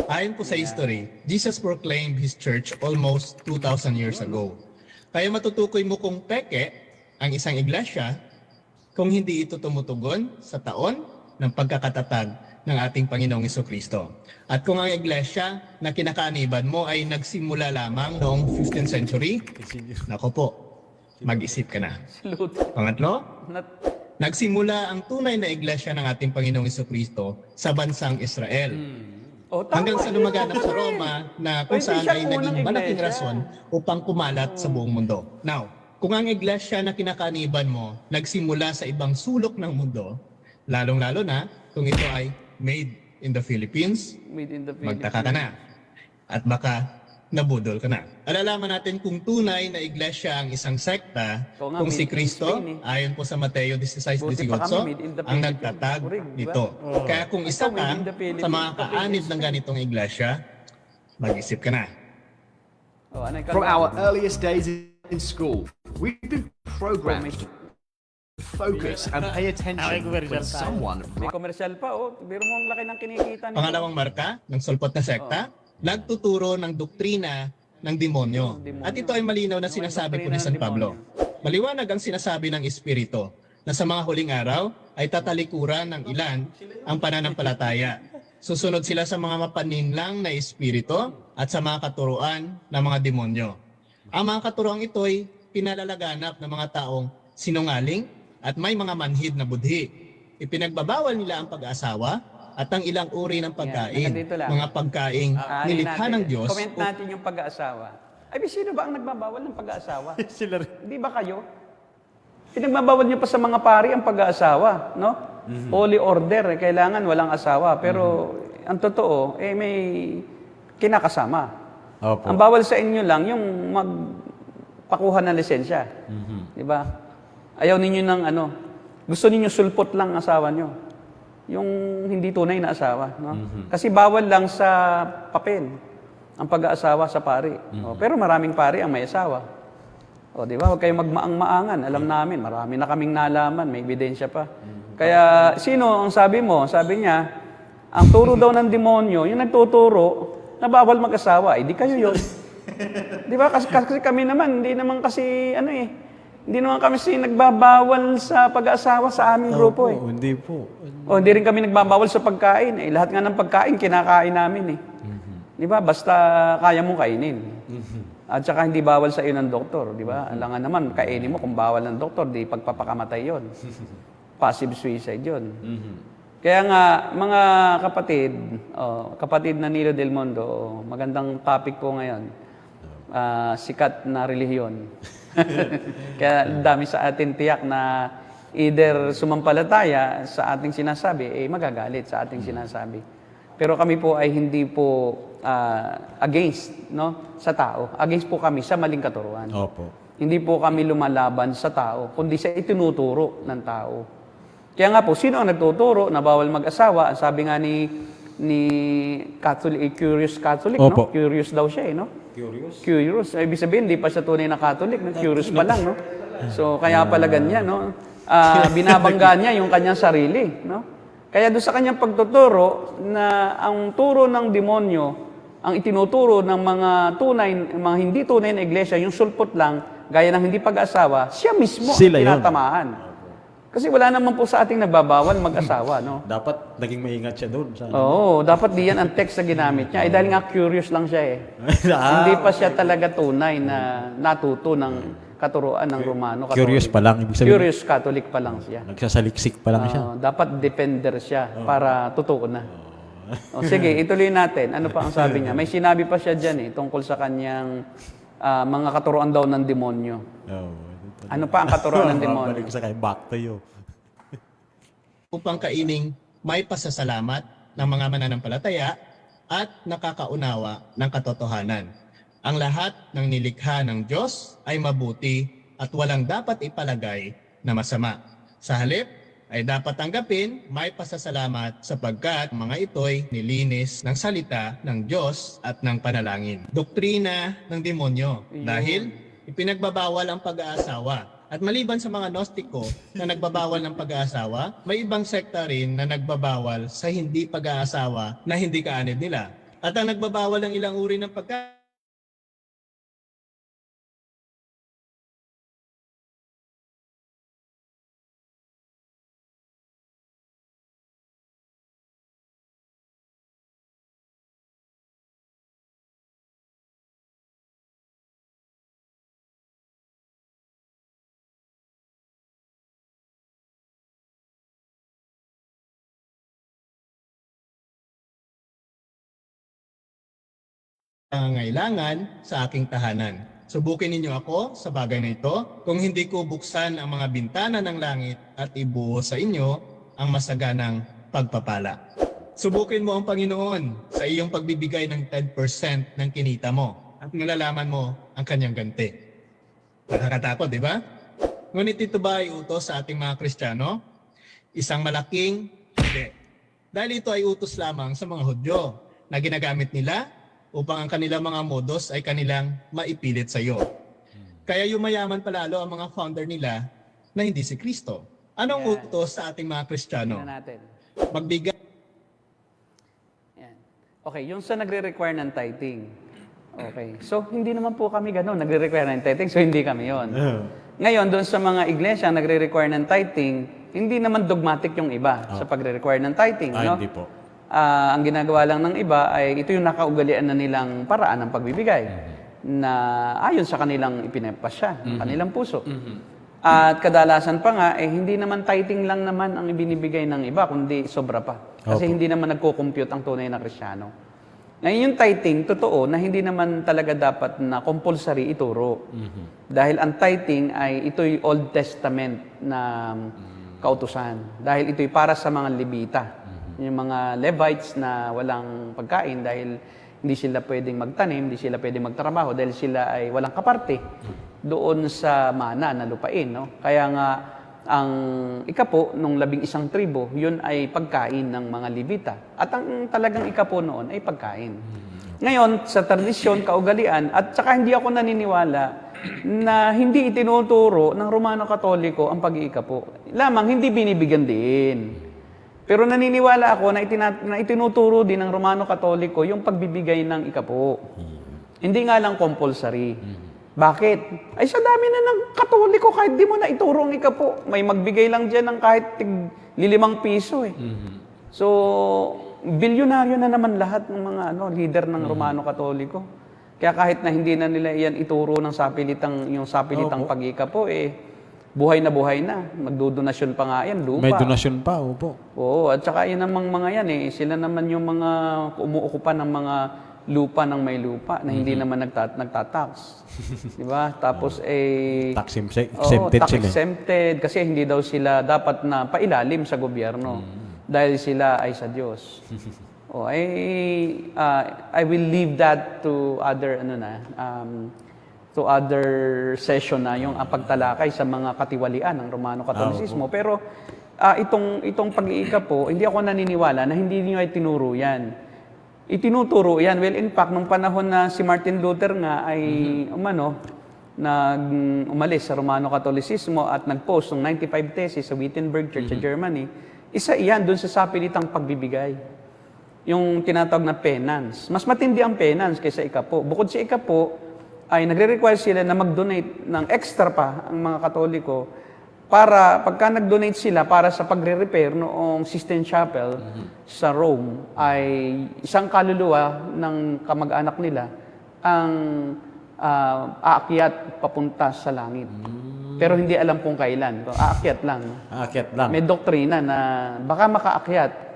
Ayon po sa history, Jesus proclaimed His church almost 2,000 years ago. Kaya matutukoy mo kung peke ang isang iglesia kung hindi ito tumutugon sa taon ng pagkakatatag ng ating Panginoong Jesucristo. At kung ang iglesia na kinakaniban mo ay nagsimula lamang noong 15th century, nako po, mag-isip ka na. Salute. Pangatlo, Not- nagsimula ang tunay na iglesia ng ating Panginoong Jesucristo sa bansang Israel. Oh, tama. Hanggang sa lumaganap sa Roma na kung Hindi saan siya ay unang naging malaking iglesia. rason upang kumalat sa buong mundo. Now, kung ang iglesia na kinakaniban mo nagsimula sa ibang sulok ng mundo, lalong-lalo na kung ito ay made in the Philippines, Within the Philippines. magtaka ka na. At baka nabudol ka na. Alalaman natin kung tunay na iglesia ang isang sekta, Oo nga, kung si made in Kristo, Spain ayon po sa Mateo 16:18, Buti pa kami, made in the ang Philippines. nagtatag Correct, di ba? nito. Kaya kung isa Ikaw, ka made in the Philippines, sa mga ito, made in kaanib ng ganitong iglesia, mag-isip ka na. Oh, ano yung From kalma? our earliest days in school, we've been programmed to focus and pay attention when someone May commercial pa, oh. Biro mo ang laki ng kinikita nito. Pangalawang marka ng sulpot na sekta, nagtuturo ng doktrina ng demonyo. At ito ay malinaw na sinasabi po ni San Pablo. Maliwanag ang sinasabi ng Espiritu na sa mga huling araw ay tatalikuran ng ilan ang pananampalataya. Susunod sila sa mga mapaninlang na espiritu at sa mga katuruan ng mga demonyo. Ang mga katuruan ito ay pinalalaganap ng mga taong sinungaling at may mga manhid na budhi. Ipinagbabawal nila ang pag-asawa at ang ilang uri ng pagkain, Yan, dito lang. mga pagkaing nilikha ng Diyos. Comment natin yung pag-aasawa. Ay, sino ba ang nagbabawal ng pag-aasawa? Sila rin. Hindi ba kayo? Pinagbabawal niyo pa sa mga pari ang pag-aasawa, no? Holy order, kailangan walang asawa. Pero ang totoo, may kinakasama. Opo. Ang bawal sa inyo lang yung magpakuha ng lisensya. Di ba? Ayaw ninyo ng gusto ninyo sulpot lang asawa nyo. Yung hindi tunay na asawa. No? Kasi bawal lang sa papel ang pag-aasawa sa pari. Pero maraming pari ang may asawa. Di ba? Huwag kayong magmaang-maangan. Alam namin, marami na kaming nalaman, may ebidensya pa. Kaya sino ang sabi mo? Sabi niya, ang turo daw ng demonyo, yung nagtuturo na bawal mag-asawa, di kayo yun. Di ba? Kasi kami naman, hindi naman kasi, hindi naman kami nagbabawal sa pag-aasawa sa aming grupo Opo, hindi po. O, hindi rin kami nagbabawal sa pagkain. Lahat nga ng pagkain, kinakain namin Di ba? Basta kaya mong kainin. At saka hindi bawal sa iyo ng doktor. Di ba? Alangan naman, kainin mo kung bawal ng doktor, di pagpapakamatay yon. Passive suicide yon. Kaya nga, mga kapatid na Nilo Del Mundo, magandang topic po ngayon. Sikat na relihiyon. Kaya dami sa atin tiyak na either sumampalataya sa ating sinasabi, magagalit sa ating sinasabi. Pero kami po ay hindi po against sa tao. Against po kami sa maling katuruan. Opo. Hindi po kami lumalaban sa tao, kundi sa itinuturo ng tao. Kaya nga po, sino ang nagtuturo na bawal mag-asawa? Sabi nga ni Catholic, curious Catholic, Opo. Curious daw siya, Curious. Ibig sabihin, hindi pa siya tunay na Catholic, Curious pa lang, So, kaya pala ganyan, binabangga niya yung kanyang sarili, Kaya doon sa kanyang pagtuturo na ang turo ng demonyo, ang itinuturo ng mga hindi tunay na iglesia, yung sulpot lang, gaya ng hindi pag-asawa, siya mismo ang tinatamaan. Kasi wala naman po sa ating nagbabawal mag-asawa, Dapat naging maingat siya doon. Oo, dapat di yan ang text na ginamit niya. Dahil nga curious lang siya Hindi pa siya talaga tunay na natuto ng katuruan ng Romano Katoliko. Curious pa lang, ibig sabihin. Curious Catholic pa lang siya. Nagsasaliksik pa lang siya. Dapat defender siya para totoo na. Sige, ituloy natin. Ano pa ang sabi niya? May sinabi pa siya dyan tungkol sa kanyang mga katuruan daw ng demonyo. Ano pa ang katuruan ng demonyo? Balik sa kay back to you. Upang kaining may pasasalamat ng mga mananampalataya at nakakaunawa ng katotohanan. Ang lahat ng nilikha ng Diyos ay mabuti at walang dapat ipalagay na masama. Sa halip ay dapat tanggapin may pasasalamat sapagkat mga ito'y nilinis ng salita ng Diyos at ng panalangin. Doktrina ng demonyo dahil ipinagbabawal ang pag-aasawa. At maliban sa mga Gnostiko na nagbabawal ng pag-aasawa, may ibang sekta rin na nagbabawal sa hindi pag-aasawa na hindi kaanib nila. At ang nagbabawal ng ilang uri ng pangangailangan sa aking tahanan. Subukin ninyo ako sa bagay na ito kung hindi ko buksan ang mga bintana ng langit at ibuhos sa inyo ang masaganang pagpapala. Subukin mo ang Panginoon sa iyong pagbibigay ng 10% ng kinita mo at malalaman mo ang kanyang ganti. Nakakatakot, di ba? Ngunit ito ba ay utos sa ating mga Kristiyano? Isang malaking hindi. Dahil ito ay utos lamang sa mga Hudyo na ginagamit nila upang ang kanilang mga modos ay kanilang maipilit sa iyo. Kaya yumayaman palalo ang mga founder nila na hindi si Kristo. Anong utos sa ating mga Kristiyano? Tingnan natin. Magbigay. Yan. Okay, yung sa nagre-require ng tithing. Okay. So, hindi naman po kami gano'n. Nagre-require ng tithing, so hindi kami yon. Ngayon, doon sa mga iglesia nagre-require ng tithing, hindi naman dogmatic yung iba sa pagre-require ng tithing. Hindi po. Ang ginagawa lang ng iba ay ito yung nakaugalian na nilang paraan ng pagbibigay na ayon sa kanilang ipinapasya, kanilang puso. At kadalasan pa nga, hindi naman tithing lang naman ang ibinibigay ng iba, kundi sobra pa. Kasi hindi naman nagko-compute ang tunay na Kristiyano. Ngayon yung tithing, totoo na hindi naman talaga dapat na compulsory ituro. Dahil ang tithing ay ito'y Old Testament na kautusan. Dahil ito'y para sa mga Levita. Yung mga Levites na walang pagkain dahil hindi sila pwedeng magtanim, hindi sila pwedeng magtrabaho dahil sila ay walang kaparte doon sa mana na lupain. Kaya nga, ang ikapo nung 11 tribo, yun ay pagkain ng mga Levita. At ang talagang ikapo noon ay pagkain. Ngayon, sa tradisyon, kaugalian, at saka hindi ako naniniwala na hindi itinuturo ng Romano Katoliko ang pag-iikapo. Lamang, hindi binibigyan din. Pero naniniwala ako na itinuturo din ng Romano Katoliko yung pagbibigay ng ikapo. Hindi nga lang compulsory. Bakit? Ay sa dami na ng Katoliko, kahit di mo na ituro ang ikapo, may magbigay lang dyan ng kahit tig ₱5 eh. So, bilyonaryo na naman lahat ng mga leader ng Romano Katoliko. Kaya kahit na hindi na nila yan ituro ng yung sapilitang pag-ikapo, buhay na. Magdodonasyon pa nga yan, lupa. May donasyon pa, opo. Oo, at saka yun namang mga yan sila naman yung mga umuukupa ng mga lupa ng may lupa na hindi naman nagtatax. Di ba? Tapos Tax exempted tax sila. exempted kasi hindi daw sila dapat na pailalim sa gobyerno dahil sila ay sa Diyos. I will leave that to other session na yung pagtalakay sa mga katiwalian ng Romano Katolisismo. Pero itong pag-iikapo, hindi ako naniniwala na hindi niyo ay tinuro yan. Itinuturo yan. Well, in fact, nung panahon na si Martin Luther nga ay umalis sa Romano Katolisismo at nag-post ng 95 Theses sa Wittenberg Church sa Germany, isa iyan dun sa sapilitang pagbibigay. Yung tinatawag na penance. Mas matindi ang penance kaysa ikapo. Bukod sa ikapo, ay nagre-require sila na mag-donate ng extra pa ang mga Katoliko para pagka nag-donate sila para sa pagre-repair noong Sistine Chapel sa Rome ay isang kaluluwa ng kamag-anak nila ang aakyat papunta sa langit. Pero hindi alam kung kailan. Aakyat lang. Aakyat lang. May doktrina na baka makaakyat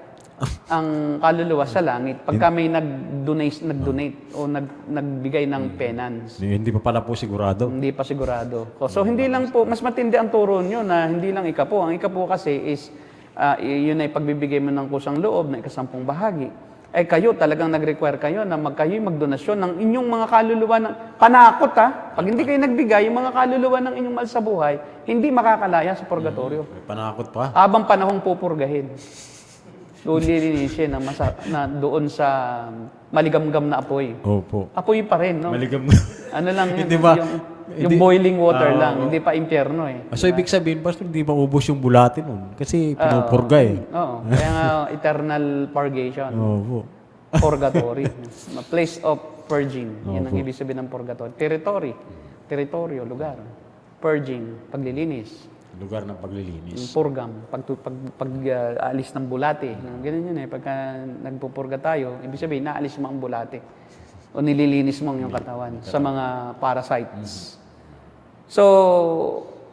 ang kaluluwa sa langit pagka may nag-donate o nagbigay ng penance. Hindi pa pala po sigurado. Hindi pa sigurado. So hindi lang po, mas matindi ang turo nyo na hindi lang ikapo. Ang ikapo kasi is, yun ay pagbibigay mo ng kusang loob na ikasampung bahagi. Ay kayo, talagang nag-require kayo na kayo'y magdonasyon ng inyong mga kaluluwa ng panakot Pag hindi kayo nagbigay, yung mga kaluluwa ng inyong mahal sa buhay, hindi makakalaya sa purgatorio. May panakot pa. Habang panahong pupurgahin. Doon lilinisin na doon sa maligamgam na apoy. Opo. Apoy pa rin, no? Maligam. Ano lang yun, Hindi ba? yung boiling water lang, hindi pa impyerno So, ibig sabihin, Pastor, hindi maubos yung bulate nun. Kasi pinupurga Oo. Kaya nga, eternal purgation. Opo. Purgatory. A place of purging. Yan ang ibig sabihin ng purgatory. Territoryo, lugar. Purging, paglilinis. Lugar ng paglilinis. Purgam, pag-alis ng bulate. Ganun yun Pagka nagpupurga tayo, ibig sabihin, naalis mo ang bulate. O nililinis mo ang iyong katawan sa mga parasites. So,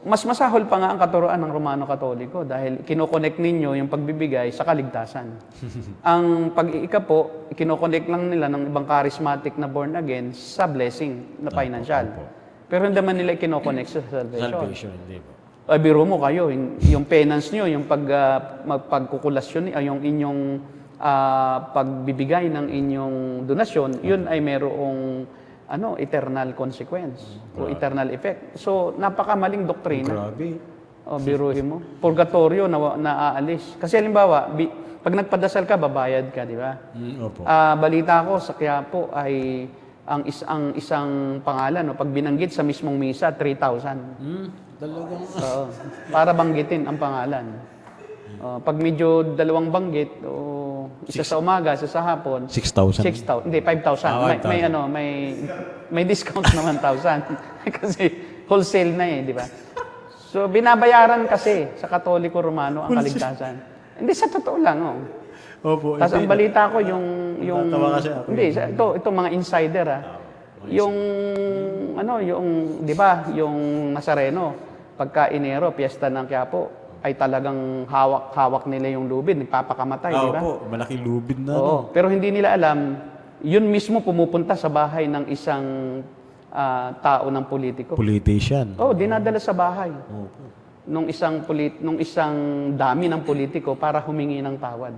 mas masahol pa nga ang katuruan ng Romano Katoliko dahil kinokonek ninyo yung pagbibigay sa kaligtasan. Ang pag-iikapo, kinokonek lang nila ng ibang charismatic na born again sa blessing na financial. Pero hindi man nila kinokonek sa salvation. Salvation, hindi po. Ay, biro mo kayo, yung penance nyo, yung pagkukulasyon, yung inyong pagbibigay ng inyong donasyon, yun ay merong eternal consequence o eternal effect. So, napakamaling doktrina. Grabe. Biruhin mo. Purgatorio na aalis. Kasi halimbawa, pag nagpadasal ka, babayad ka, di ba? Opo. Balita ko sa Quiapo ay ang isang pangalan, pag binanggit sa mismong misa, 3,000. Talagang. Para banggitin ang pangalan. Pag medyo dalawang banggit, isa sa umaga, isa sa hapon, 6,000. 6,000. Hindi, 5,000. May discount naman 1,000. Kasi wholesale na di ba? So, binabayaran kasi sa Katoliko Romano ang kaligtasan. Hindi, sa totoo lang, Opo. Tapos ang balita ko, yung Natawa kasi ako. hindi, ito mga insider, yung, di ba, yung Nazareno, pagka Enero, piyesta ng Quiapo, ay talagang hawak nila yung lubid, nagpapakamatay, di ba? Opo, malaking lubid na. Oo, pero hindi nila alam, yun mismo pumupunta sa bahay ng isang tao ng politiko. Politician. Dinadala sa bahay. Opo. Nung isang dami ng politiko para humingi ng tawad.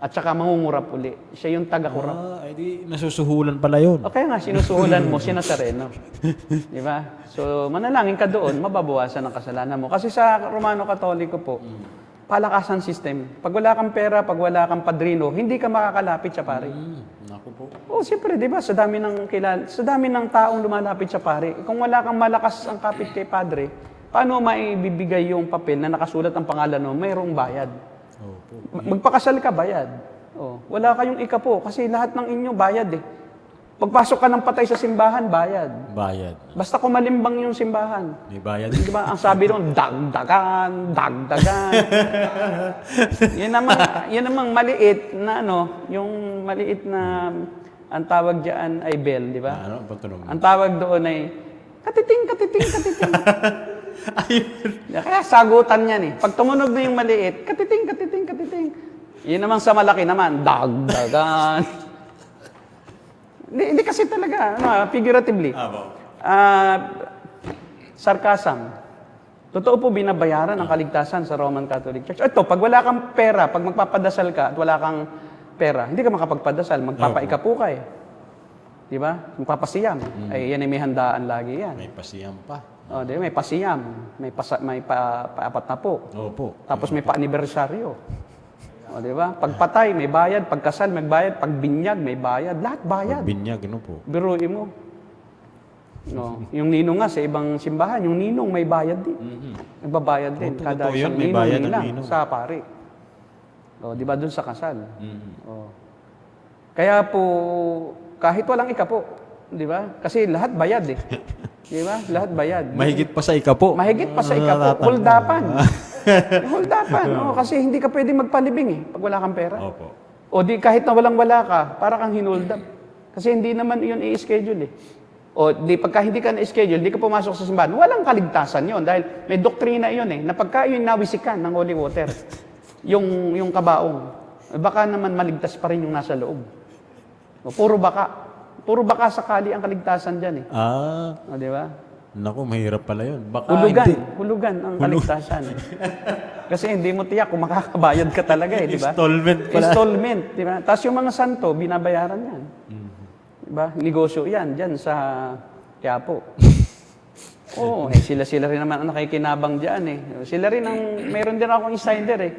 At saka mangungurap uli. Siya yung taga-kurap. Di nasusuhulan pala yun. Kaya nga, sinusuhulan mo si Nazareno. Di ba? So, manalangin ka doon, mababawasan ang kasalanan mo. Kasi sa Romano Katoliko po, palakasan system. Pag wala kang pera, pag wala kang padrino, hindi ka makakalapit sa pare. Naku po. Siyempre, di ba? Sa dami ng taong lumalapit sa pare. Kung wala kang malakas ang kapit kay padre, paano maibibigay yung papel na nakasulat ang pangalan mo, mayroong bayad? Magpakasal ka, bayad. Wala kayong ikapo kasi lahat ng inyo bayad Pagpasok ka ng patay sa simbahan, bayad. Bayad. Basta kumalimbang yung simbahan. May bayad. Di ba? Ang sabi doon, dagdagan, dagdagan. Yan namang maliit na ano, yung maliit na ang tawag diyan ay bell, di ba? Ano ang tunog? Ang tawag doon ay katiting, katiting, katiting. Ayun. Kaya sagutan yan eh. Pag tumunog na yung maliit, katiting, katiting, katiting. Yun namang sa malaki naman, dagdagan. Hindi kasi talaga, figuratively. Sarcasm. Totoo po, binabayaran ang kaligtasan sa Roman Catholic Church. Ito, pag wala kang pera, pag magpapadasal ka at wala kang pera, hindi ka makapagpadasal, magpapaikapu ka eh. Di ba? Magpapasiyam. Ay, yan ay may handaan lagi yan. May pasiyam pa. O, di ba? May pasiyam, may paapat na po. Opo. Tapos may pa-anibersaryo. O, di ba? Pagpatay, may bayad. Pagkasal, may bayad. Pagbinyag, may bayad. Lahat bayad. Binyag, ano po? Biruin mo. No, yung ninong nga sa ibang simbahan, yung ninong may bayad din. Nagbabayad din. Opo, Kada totoo isang yun, may ninong bayad ang nilang ninong. sa pari. O, di ba dun sa kasal? O. Kaya po, kahit walang ikapo, di ba? Kasi lahat bayad eh. Di ba? Lahat bayad. Mahigit pa sa ikapo. Mahigit pa sa ikapo. Huldapan. Huldapan. O, kasi hindi ka pwedeng magpalibing eh, pag wala kang pera. Opo. O di kahit na walang-wala ka, para kang hinuldap. Kasi hindi naman yun i-schedule eh. O di pagka hindi ka na-schedule, di ka pumasok sa simbahan, walang kaligtasan yun. Dahil may doktrina yun eh, na pagka yun nawisikan ng holy water, yung kabaong, baka naman maligtas pa rin yung nasa loob. O, puro baka. Puro baka sakali ang kaligtasan dyan eh. O di ba? Naku, mahirap pala yun. Baka Hulugan. hindi. Hulugan ang kaligtasan. Kasi hindi mo tiyak kung makakabayad ka talaga eh, di ba? Installment pala. Installment, di ba? Tapos yung mga santo, binabayaran yan. Di ba? Negosyo yan, dyan sa Quiapo. Oo, sila rin naman ang nakikinabang dyan eh. Sila rin ang, mayroon din akong insider eh.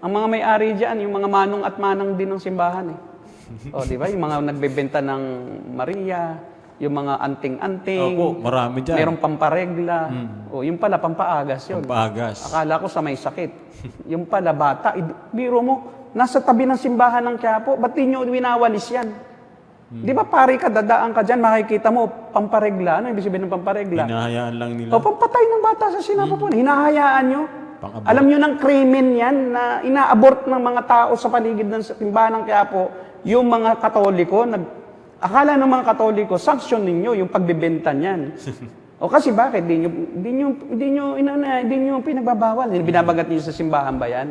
Ang mga may-ari dyan, yung mga manong at manang din ng simbahan eh. O, di ba? Yung mga nagbebenta ng Maria, yung mga anting-anting. Opo, marami dyan. Merong pamparegla. O, yung pala, pampaagas yun. Pampaagas. Akala ko sa may sakit. Yung pala, bata. Biro mo, nasa tabi ng simbahan ng Quiapo, ba't di nyo winawalis yan? Di ba pari ka, dadaan ka dyan, makikita mo, pamparegla. Ano ibig sabihin ng pamparegla? Hinahayaan lang nila. O, pampatay ng bata sa sinapupunan. Hinahayaan nyo. Pang-abort. Alam nyo ng krimen yan na ina-abort ng mga tao sa paligid ng simbahan ng Quiapo, yung mga Katoliko, akala ng mga Katoliko, sanction ninyo yung pagbebenta niyan. O kasi bakit? Hindi nyo pinagbabawal. Binabagat niyo sa simbahan ba yan?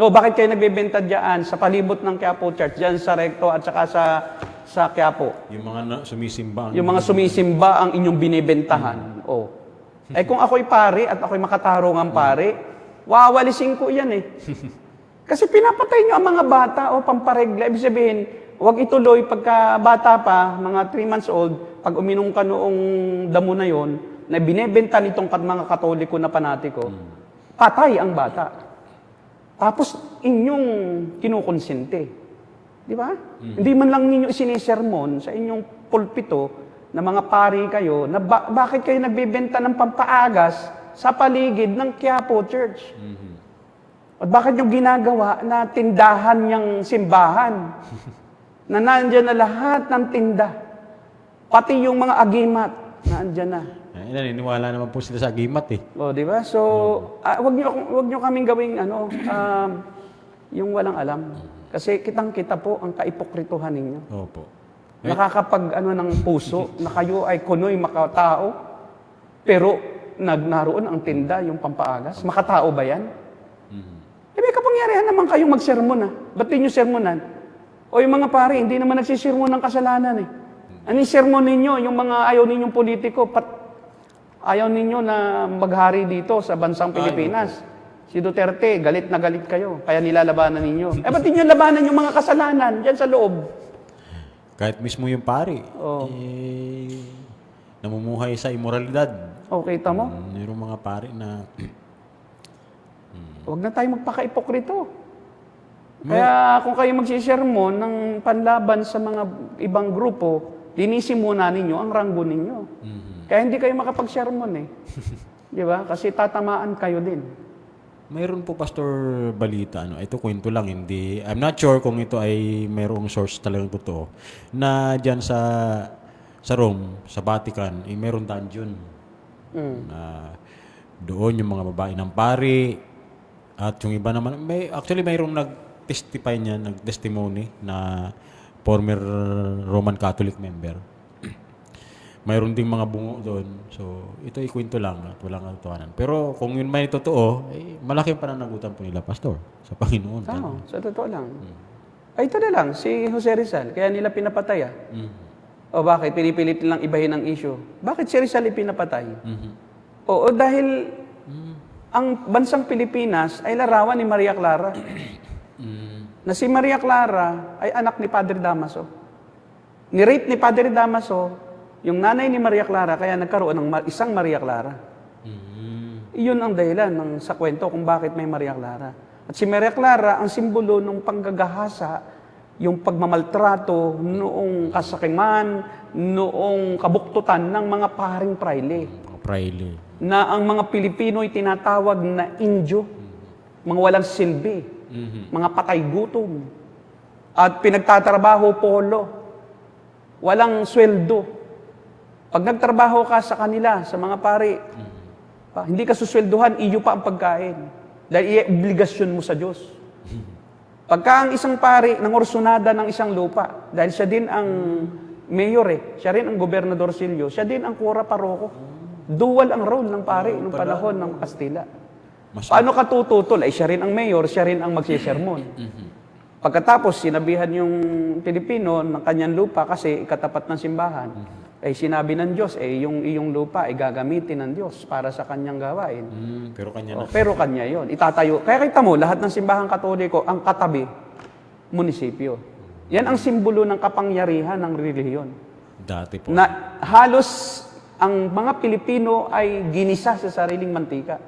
O bakit kayo nagbebenta diyan sa palibot ng Quiapo Church, diyan sa Recto at saka sa Quiapo? Yung mga sumisimba. Yung mga sumisimba ang inyong binibentahan. O. Eh kung ako'y pari at ako'y makatarungang pari, wawalisin ko yan eh. Kasi pinapatay nyo ang mga bata o pamparegla. Ibig sabihin, huwag ituloy pagka bata pa, mga 3 months old, pag uminom ka noong damo na yon, na binebenta nitong mga Katoliko na panatiko, patay ang bata. Tapos inyong kinukonsente. Di ba? Hindi man lang ninyo sinisermon sa inyong pulpito na mga pari kayo, na bakit kayo nagbebenta ng pampaagas sa paligid ng Quiapo Church? At bakit yung ginagawa na tindahan niyang simbahan? Na nandiyan na lahat ng tinda. Pati yung mga agimat, nandiyan na. Naniniwala naman po sila sa agimat eh. O, di ba? So, wag niyo kaming gawing yung walang alam. Kasi kitang-kita po ang kaipokrituhan ninyo. Opo. Nakakapag ng puso na kayo ay kunoy makatao, pero naroon ang tinda, yung pampaagas. Makatao ba yan? May kapangyarihan naman kayong magsermon Ba't di nyo sermonan? O yung mga pare, hindi naman nagsisirmon ng kasalanan eh. Ano yung sermon ninyo? Yung mga ayaw ninyong politiko, ayaw ninyo na maghari dito sa bansang Pilipinas. Si Duterte, galit na galit kayo. Kaya nilalabanan ninyo. Ba't di nyo labanan yung mga kasalanan dyan sa loob? Kahit mismo yung pari, namumuhay sa immoralidad. Okay, tamo? Mayroong mga pari na Huwag na tayo magpaka-ipokrito. Kaya kung kayo magsisermon ng panlaban sa mga ibang grupo, linisin muna ninyo ang ranggo ninyo. Kaya hindi kayo makapag-sermon eh. Di ba? Kasi tatamaan kayo din. Mayroon po Pastor balita ito kwento lang, hindi I'm not sure kung ito ay mayroong source talagang totoo na diyan sa Rome, sa Vatican, mayroong dungeon. Na doon yung mga babae ng pari at yung iba naman mayroong nag-testify niya, nag-testimony na former Roman Catholic member. Mayroon ding mga bungo doon. So, ito ay kwento lang at walang katotohanan. Pero kung yun may totoo, malaking pananagutan po nila, Pastor, sa Panginoon. Tama, sa totoo lang. Ay, ito na lang, si Jose Rizal, kaya nila pinapatay O bakit? Pinipilit nilang ibahin ang issue. Bakit si Rizal ipinapatay? Oo, dahil ang bansang Pilipinas ay larawan ni Maria Clara. Na si Maria Clara ay anak ni Padre Damaso. Ni-rape ni Padre Damaso yung nanay ni Maria Clara, kaya nagkaroon ng isang Maria Clara. Iyon ang dahilan sa kwento kung bakit may Maria Clara. At si Maria Clara, ang simbolo ng panggagahasa, yung pagmamaltrato, noong kasakiman, noong kabuktutan ng mga paring praile. Praile. Na ang mga Pilipino ay tinatawag na Indio, mga walang silbi, mga patay gutom, at pinagtatrabaho polo, walang sweldo. Pag nagtrabaho ka sa kanila, sa mga pari, hindi ka suswelduhan, iyo pa ang pagkain. Dahil i-obligasyon mo sa Diyos. Pagka ang isang pari nangorsunada ng isang lupa, dahil siya din ang mayor siya rin ang gobernador Silio, siya din ang kura paroko. Dual ang role ng pari noong panahon ng Kastila. Paano ka tututol? Ay siya rin ang mayor, siya rin ang magsisermon. Pagkatapos, sinabihan yung Pilipino ng kanyang lupa kasi katapat ng simbahan, ay sinabi ng Diyos, yung iyong lupa ay gagamitin ng Diyos para sa kanyang gawain. Pero kanya na. Pero kanya yon, itatayo. Kaya kita mo, lahat ng simbahang Katoliko, ang katabi, munisipyo. Yan ang simbolo ng kapangyarihan ng relihiyon. Dati po. Na halos ang mga Pilipino ay ginisa sa sariling mantika.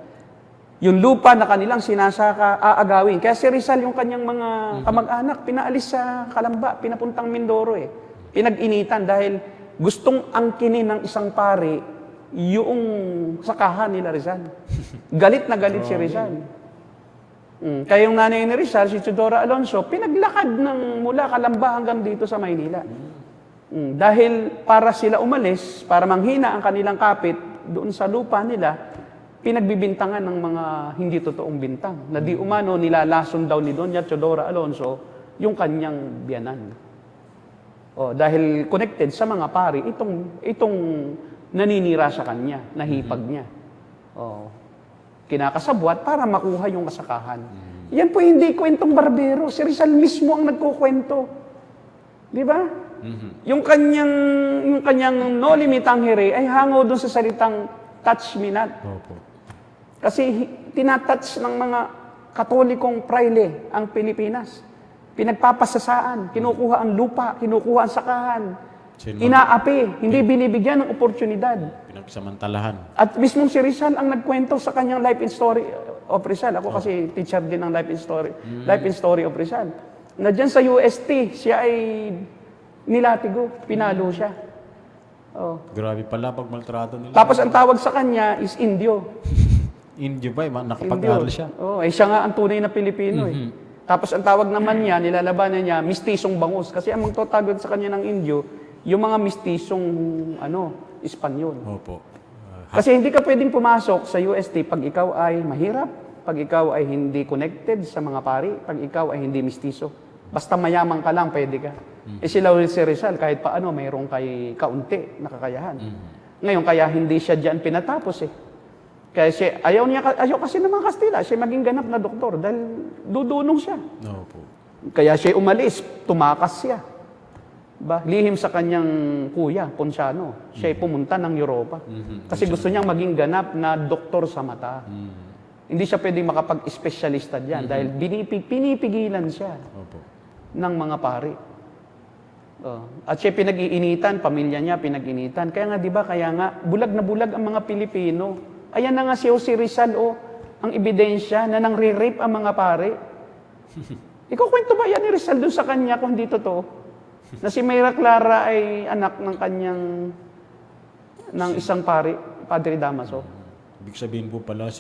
Yung lupa na kanilang sinasaka, aagawin. Kaya si Rizal, yung kanyang mga kamag-anak, pinaalis sa Kalamba, pinapuntang Mindoro Pinag-initan dahil gustong angkinin ng isang pari yung sakahan nila Rizal. Galit na galit si Rizal. Kaya yung nanay ni Rizal, si Teodora Alonso, pinaglakad mula Kalamba hanggang dito sa Maynila. Dahil para sila umalis, para manghina ang kanilang kapit doon sa lupa nila, pinagbibintangan ng mga hindi totoong bintang. Na di umano, nilalason daw ni Doña Teodora Alonso yung kanyang biyanan. Dahil connected sa mga pari, itong naninira sa kanya, nahipag niya. Kinakasabwat para makuha yung kasakahan. Yan po hindi kwentong barbero. Si Rizal mismo ang nagkukwento. Di ba? Yung kanyang no limit tangere ay hango doon sa salitang touch me not. Kasi tinatouch ng mga Katolikong praile ang Pilipinas. Pinagpapasasaan, kinukuha ang lupa, kinukuha ang sakahan, inaapi, hindi binibigyan ng oportunidad. Pinagsamantalahan. At mismong si Rizal ang nagkwento sa kanyang life and story of Rizal. Ako kasi teacher din ng life and story of Rizal. Na dyan sa UST, siya ay nilatigo, pinalo siya. Grabe pala pag maltrato nila. Tapos ang tawag sa kanya is Indio. Indio ba? Nakapag-aral siya. Siya nga ang tunay na Pilipino Tapos ang tawag naman niya, nilalabanan niya, mistisong bangus. Kasi ang magtatagod sa kanya ng Indio, yung mga mistisong, Espanyol. Opo. Kasi hindi ka pwedeng pumasok sa UST pag ikaw ay mahirap, pag ikaw ay hindi connected sa mga pari, pag ikaw ay hindi mistiso. Basta mayaman ka lang, pwede ka. Sila si Rizal, kahit paano, mayroong kay kaunti na kakayahan. Ngayon, kaya hindi siya dyan pinatapos Kaya siya, ayaw kasi ng mga Kastila, siya maging ganap na doktor dahil dudunong siya. Opo. Kaya siya umalis, tumakas siya. Lihim sa kanyang kuya, Ponciano. Siya pumunta ng Europa. Kasi gusto niyang maging ganap na doktor sa mata. Hindi siya pwedeng makapag-espesyalista dyan dahil pinipigilan siya ng mga pari. At siya pinag-iinitan, pamilya niya pinag-iinitan. Kaya nga, di ba, bulag na bulag ang mga Pilipino. Ayan na nga si Jose Rizal, ang ebidensya na nang-re-rape ang mga pare. Ikaw kwento ba yan ni Rizal doon sa kanya kung hindi totoo? Na si Mayra Clara ay anak ng isang pare, Padre Damaso. Ibig sabihin po pala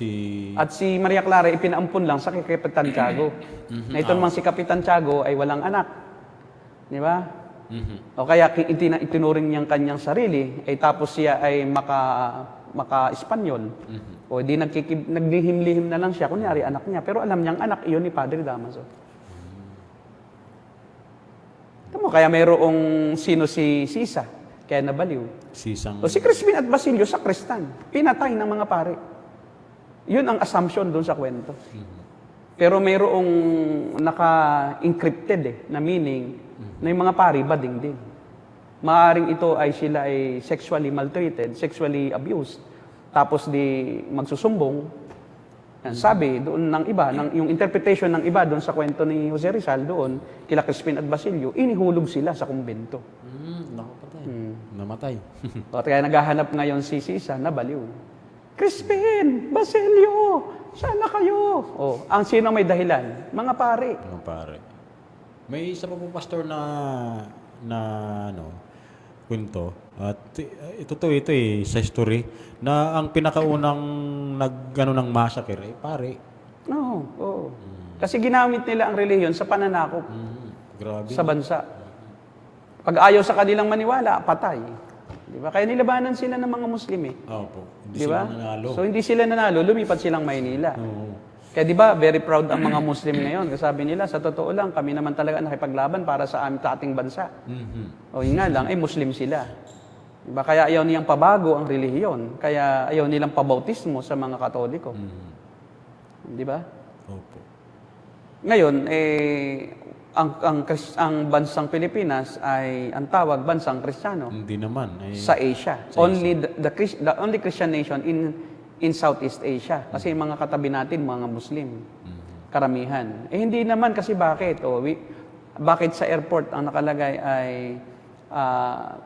At si Maria Clara ipinaampun lang sa kay Kapitan Tiago. Na ito naman si Kapitan Tiago ay walang anak. Di ba? O kaya itinuring niyang kanyang sarili, ay tapos siya ay maka-Espanyol. O di naglihim-lihim na lang siya, kunyari anak niya. Pero alam niyang anak, iyon ni Padre Damaso. Tamo, kaya mayroong sino si Sisa, kaya nabaliw. sisang... O si Crispin at Basilio sa Kristan, pinatay ng mga pare. Yun ang assumption doon sa kwento. Pero mayroong naka-encrypted na meaning na yung mga pari bading din. Maaring ito ay sila ay sexually maltreated, sexually abused, tapos di magsusumbong. Sabi doon ng iba, yung interpretation ng iba doon sa kwento ni Jose Rizal doon, kila Crispin at Basilio, inihulog sila sa kumbento. Nakapatay. Namatay. At kaya naghahanap ngayon si Sisa na baliw. Crispin, Basilio, sana kayo. Oh, ang sino may dahilan? Mga pare. Mga pare. May isa pa po pastor na kwento. At ito sa history na ang pinakaunang ng massacre ay pare. Oo. Kasi ginamit nila ang relihiyon sa pananakop Grabe. sa bansa. Pag ayaw sa kanilang maniwala, patay. Di ba? Kaya nilabanan sila ng mga Muslim eh. Opo. Hindi Di ba? sila nanalo. So hindi sila nanalo, lumipat silang Maynila. Oo. Kaya di ba, very proud ang mga Muslim ngayon. Kasi sabi nila, sa totoo lang, kami naman talaga nakipaglaban para sa ating bansa. O yun nga lang, Muslim sila. Diba? Kaya ayaw niyang pabago ang relihiyon. Kaya ayaw nilang pabautismo sa mga Katoliko. Di ba? Opo. Ngayon, ang bansang Pilipinas ay ang tawag bansang Kristiyano Hindi naman. sa Asia. The only Christian nation in Southeast Asia. Kasi yung mga katabi natin, mga Muslim. Karamihan. Hindi naman kasi bakit? Bakit sa airport ang nakalagay ay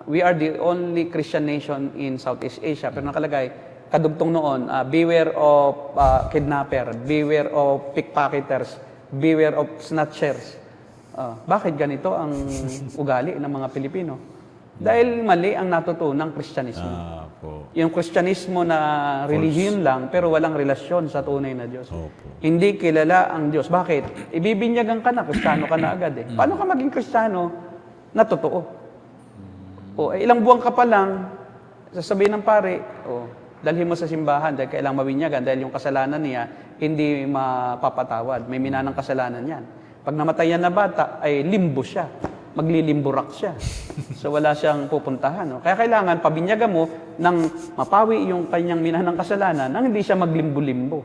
we are the only Christian nation in Southeast Asia. Pero nakalagay, kadugtong noon, beware of kidnapper, beware of pickpocketers, beware of snatchers. Bakit ganito ang ugali ng mga Pilipino? Dahil mali ang natutunang Kristyanismo. Po. Yung Kristyanismo na religion lang, pero walang relasyon sa tunay na Diyos. Opo. Hindi kilala ang Diyos. Bakit? Ibibinyagan ka na, Kristiyano ka na agad eh. Paano ka maging Kristiyano na totoo? Ilang buwan ka pa lang, sasabihin ng pare, dalhin mo sa simbahan dahil kailangang mawinyagan dahil yung kasalanan niya hindi mapapatawad. May minanang kasalanan yan. Pag namatay yan na bata, ay limbo siya. Maglilimburak siya. So wala siyang pupuntahan. No? Kaya kailangan pabinyagan mo nang mapawi yung kanyang minanang kasalanan nang hindi siya maglimbo-limbo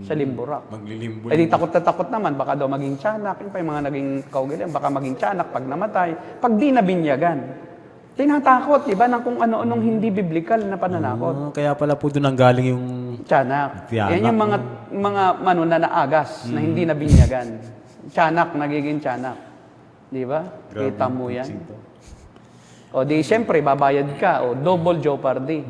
sa limburak. Maglilimbo. Di takot na takot naman, baka daw maging tiyanak. Yung pa yung mga naging kaugalingan, baka maging tiyanak pag namatay. Pag di nabinyagan, tinatakot, iba, ng kung ano-anong hindi biblical na pananakot. Kaya pala po doon ang galing yung... Tiyanak. Tiyanak. Yan yung mga manunaagas na hindi nabinyagan. Tiyanak, nagiging tiyanak. Di ba? Kita mo yan. O di, siyempre, babayad ka. O double jeopardy.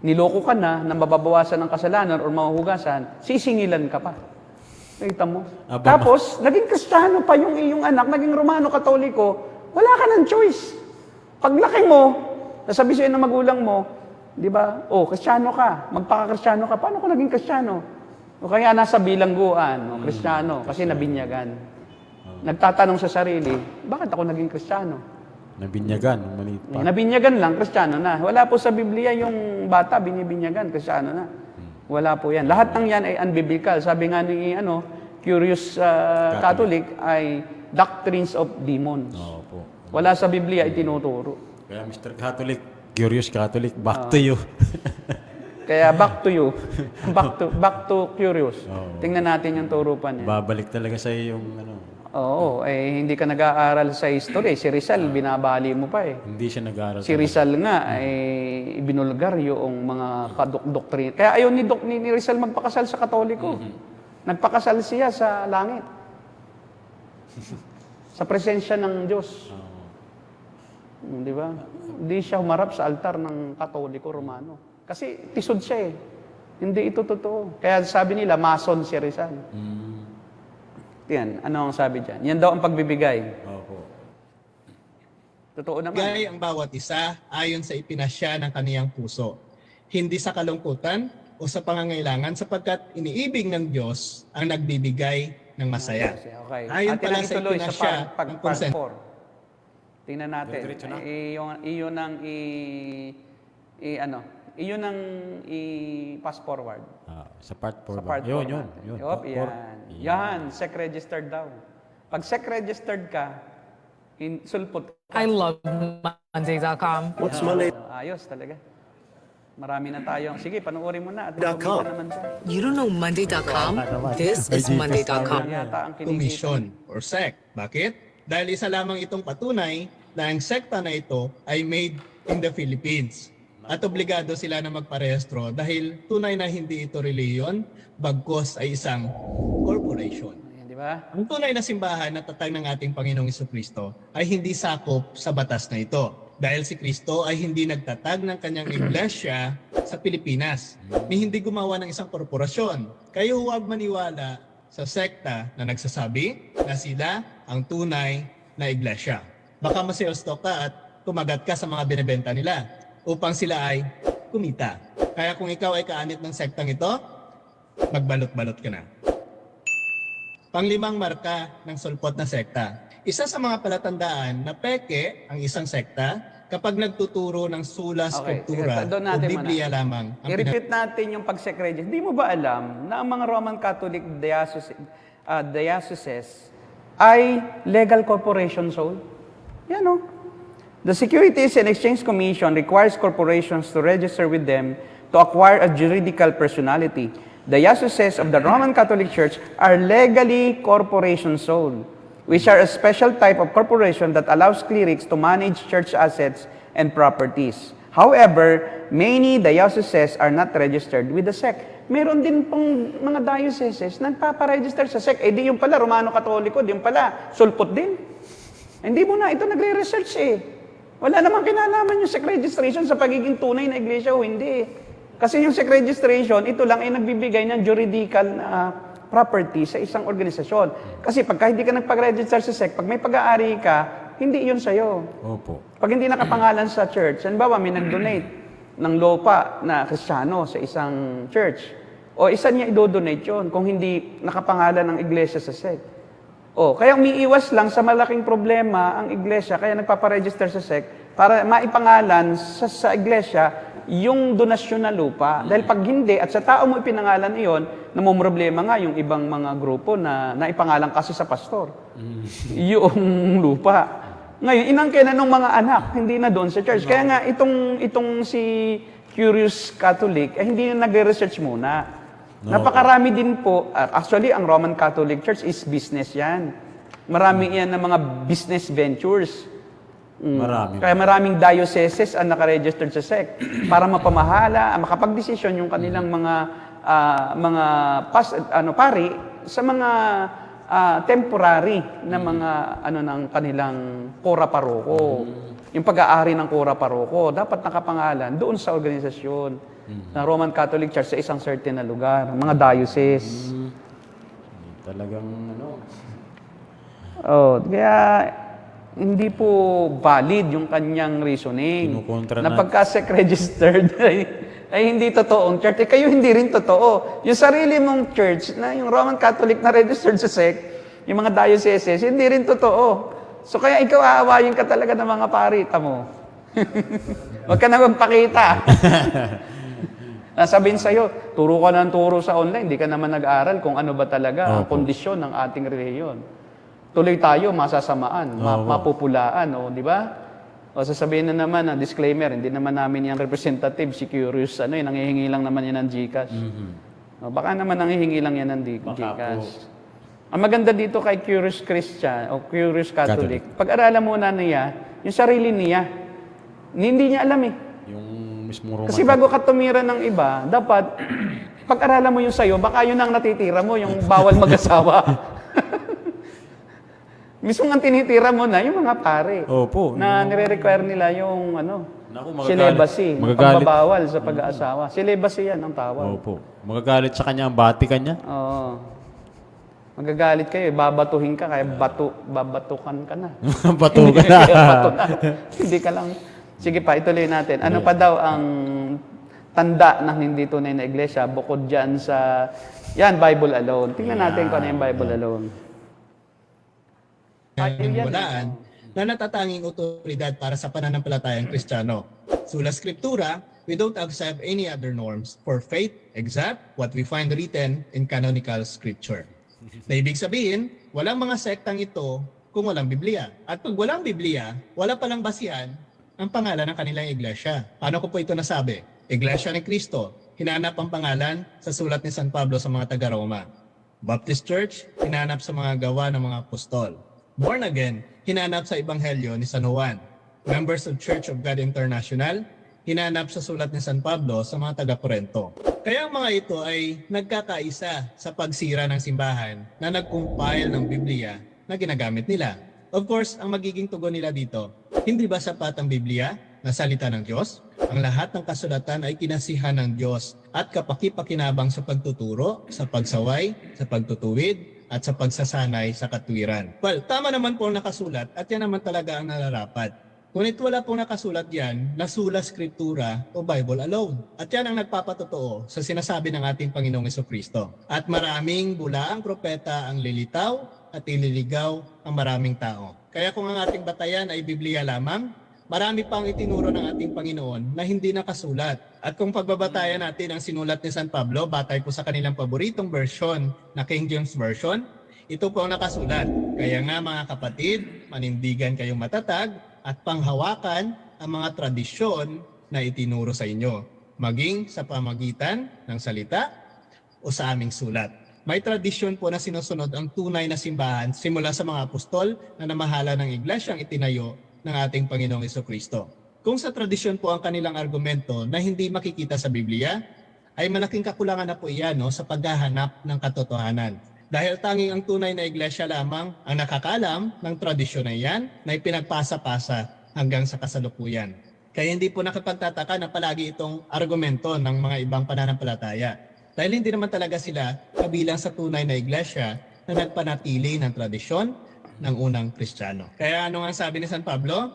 Niloko ka na mababawasan ng kasalanan o mahuhugasan, sisingilan ka pa. Kita mo? Tapos, naging Kristiyano pa yung iyong anak, naging Romano Katoliko, wala ka ng choice. Paglaki mo, nasabi sa'yo ng magulang mo, di ba? Kristiyano ka, magpaka-Kristiyano ka. Paano ko naging Kristiyano? O kaya nasa bilangguan, Kristiyano, kasi nabinyagan. Nagtatanong sa sarili, bakit ako naging Kristiyano? Nabinyagan, maliit pa. Nabinyagan lang, Kristiyano na. Wala po sa Biblia yung bata, binibinyagan, Kristiyano na. Wala po yan. Lahat ng yan ay unbiblical. Sabi nga ni Curious Catholic ay doctrines of demons. Opo. Wala sa Biblia itinuturo. Kaya Mr. Catholic, Curious Catholic, back to you. Kaya back to you. back to Curious. Tingnan natin yung turo pa niya. Babalik talaga sa yung hindi ka nag-aaral sa history. Si Rizal, binabali mo pa eh. Hindi siya nag-aaral. Si Rizal nga ay ibinulgar yung mga kadok-doktrina. Kaya ayaw ni Rizal magpakasal sa Katoliko. Nagpakasal siya sa langit. Sa presensya ng Diyos. Di ba? Hindi siya humarap sa altar ng Katoliko Romano. Kasi tisod siya eh. Hindi ito totoo. Kaya sabi nila, Mason si Rizal. Yan, ano ang sabi dyan? Yan daw ang pagbibigay. Opo. Totoo naman. Bigay ang bawat isa ayon sa ipinasya ng kaniyang puso. Hindi sa kalungkutan o sa pangangailangan sapagkat iniibig ng Diyos ang nagbibigay ng masaya. Okay. Ayon Atin pala lang sa ituloy sa Iglesia, part ang konsen- 4. Tingnan natin. Diretso na. Iyon ang iyon ang i-pass forward. Sa part 4 Sa ba? part 4 Yun. Yup, yan. Yan, SEC registered daw. Pag SEC registered ka, sulpot ka. I love Monday.com. What's Monday? Ayos talaga. Marami na tayong. Sige, panuorin mo na. At .com. kumita naman siya. You don't know Monday.com? This is Monday.com. Yan yata ang kinikita. Commission or SEC. Bakit? Dahil isa lamang itong patunay na ang sekta na ito ay made in the Philippines. At obligado sila na magparehistro dahil tunay na hindi ito reliyon, bagkos ay isang corporation. Ayan, di ba? Ang tunay na simbahan na tatag ng ating Panginoong Jesucristo ay hindi sakop sa batas na ito. Dahil si Kristo ay hindi nagtatag ng kanyang iglesia sa Pilipinas, ni hindi gumawa ng isang korporasyon. Kayo huwag maniwala sa sekta na nagsasabi na sila ang tunay na iglesia. Baka masayostok ka at kumagat ka sa mga binibenta nila upang sila ay kumita. Kaya kung ikaw ay kaanit ng sektang ito, magbalot-balot ka na. Panglimang marka ng sulpot na sekta. Isa sa mga palatandaan na peke ang isang sekta kapag nagtuturo ng sula, Okay, skulptura sige, doon o natin Biblia lamang. Ang I-repeat natin yung pag-secret. Hindi mo ba alam na ang mga Roman Catholic dioceses ay legal corporation soul? Yan o. The Securities and Exchange Commission requires corporations to register with them to acquire a juridical personality. The dioceses of the Roman Catholic Church are legally corporation soul, which are a special type of corporation that allows clerics to manage church assets and properties. However, many dioceses are not registered with the SEC. Meron din pong mga dioceses na nagpaparegister sa SEC. Eh di yung pala, Romano Katoliko, di yung pala, sulpot din. Hindi mo na ito nagre-research eh. Wala namang kinalaman yung SEC registration sa pagiging tunay na iglesia o hindi. Kasi yung SEC registration, ito lang ay nagbibigay ng juridical property sa isang organisasyon. Kasi pagka hindi ka nagpag-register sa SEC, pag may pag-aari ka, hindi yun sa'yo. Opo. Pag hindi nakapangalan sa church, halimbawa may nag-donate ng lupa na Kristiyano sa isang church, o isa niya i-donate yun kung hindi nakapangalan ng iglesia sa SEC. Kaya umiiwas lang sa malaking problema ang iglesia, kaya nagpaparegister sa SEC para maipangalan sa iglesia yung donasyon na lupa. Dahil pag hindi, at sa tao mo ipinangalan iyon, namumroblema nga yung ibang mga grupo na naipangalan kasi sa pastor. Yung lupa. Ngayon, inangkena ng mga anak, hindi na doon sa church. Kaya nga, itong si Curious Catholic, hindi na nagre-research muna. Napakarami din po, actually, ang Roman Catholic Church is business yan. Marami yan ng mga business ventures. Marami. Kaya maraming dioceses ang nakaregistered sa SEC para mapamahala, makapag-desisyon yung kanilang mga pari sa mga temporary na mga ng kanilang kora paroko. Yung pag-aari ng kora paroko dapat nakapangalan doon sa organisasyon ng Roman Catholic Church sa isang certain na lugar, mga diocese. Talagang Kaya hindi po valid yung kanyang reasoning. Kinukontra Na na- pagka-SEC registered ay hindi totoong church. Kayo hindi rin totoo. Yung sarili mong church, na yung Roman Catholic na registered sa SEC, yung mga dioceses, hindi rin totoo. So kaya ikaw aawayin ka talaga ng mga parita mo. Huwag ka na magpakita. Sabihin sa'yo, turo ka ng turo sa online, hindi ka naman nag-aral kung ano ba talaga ang kondisyon ng ating reliyon. Tuloy tayo, masasamaan, mapupulaan, di ba? O sasabihin na naman, disclaimer, hindi naman namin yung representative, si Curious, nangihingi lang naman yan ng GCash. Baka naman nangihingi lang yan ng GCash. Ang maganda dito kay Curious Christian, o Curious Catholic, pag-aralan muna niya, yung sarili niya, hindi niya alam eh. yung mismong Roman. Kasi bago ka tumira ng iba, dapat pag-aralan mo yung sa'yo, baka yun ang natitira mo, yung bawal mag-asawa. Mismo ang tinitira mo na yung mga pare. Opo. Na nire-require nila yung Naku, magagalit. celibacy, Magagalit. pagbabawal sa pag-aasawa. Celibacy yan ang tawag. Opo. Magagalit sa kanya ang bati kanya. Oo. Magagalit kayo, babatuhin ka, kaya babatukan ka na. Batugan na. Kaya bato na. Hindi ka lang. Sige pa, ituloy natin. Ano pa daw ang tanda ng hindi tunay na iglesia bukod dyan sa, yan, Bible alone. Tingnan natin kung ano yung Bible alone. Walaan na natatanging otoridad para sa pananampalatayang Kristiyano. Sula Scriptura, we don't accept any other norms for faith except what we find written in canonical scripture. Na ibig sabihin, walang mga sektang ito kung walang Biblia. At pag walang Biblia, wala palang basihan ang pangalan ng kanilang iglesia. Paano ko po ito nasabi? Iglesia ni Cristo, hinanap ang pangalan sa sulat ni San Pablo sa mga taga-Roma. Baptist Church, hinanap sa mga gawa ng mga apostol. Born Again, hinanap sa Ebanghelyo ni San Juan. Members of Church of God International, hinanap sa sulat ni San Pablo sa mga taga-Korento. Kaya ang mga ito ay nagkakaisa sa pagsira ng simbahan na nag-compile ng Biblia na ginagamit nila. Of course, ang magiging tugon nila dito, hindi ba sapat ang Biblia na salita ng Diyos? Ang lahat ng kasulatan ay kinasihan ng Diyos at kapaki-pakinabang sa pagtuturo, sa pagsaway, sa pagtutuwid, at sa pagsasanay sa katwiran. Well, tama naman po ang nakasulat at yan naman talaga ang nararapat. Ngunit wala pong nakasulat yan na sula Scriptura o Bible alone. At yan ang nagpapatotoo sa sinasabi ng ating Panginoong Jesucristo. At maraming bulaang propeta ang lilitaw at ililigaw ang maraming tao. Kaya kung ang ating batayan ay Biblia lamang, marami pang itinuro ng ating Panginoon na hindi nakasulat. At kung pagbabatayan natin ang sinulat ni San Pablo, batay po sa kanilang paboritong version na King James Version, ito po ang nakasulat. Kaya nga mga kapatid, manindigan kayong matatag at panghawakan ang mga tradisyon na itinuro sa inyo, maging sa pamagitan ng salita o sa aming sulat. May tradisyon po na sinusunod ang tunay na simbahan simula sa mga apostol na namahala ng iglesyang itinayo ng ating Panginoong Jesucristo. Kung sa tradisyon po ang kanilang argumento na hindi makikita sa Biblia, ay malaking kakulangan na po iyan sa paghahanap ng katotohanan. Dahil tanging ang tunay na iglesia lamang ang nakakaalam ng tradisyon na iyan na ipinagpasa-pasa hanggang sa kasalukuyan. Kaya hindi po nakapagtataka na palagi itong argumento ng mga ibang pananampalataya. Dahil hindi naman talaga sila kabilang sa tunay na iglesia na nagpanatili ng tradisyon ng unang Kristiyano. Kaya ano nga sabi ni San Pablo?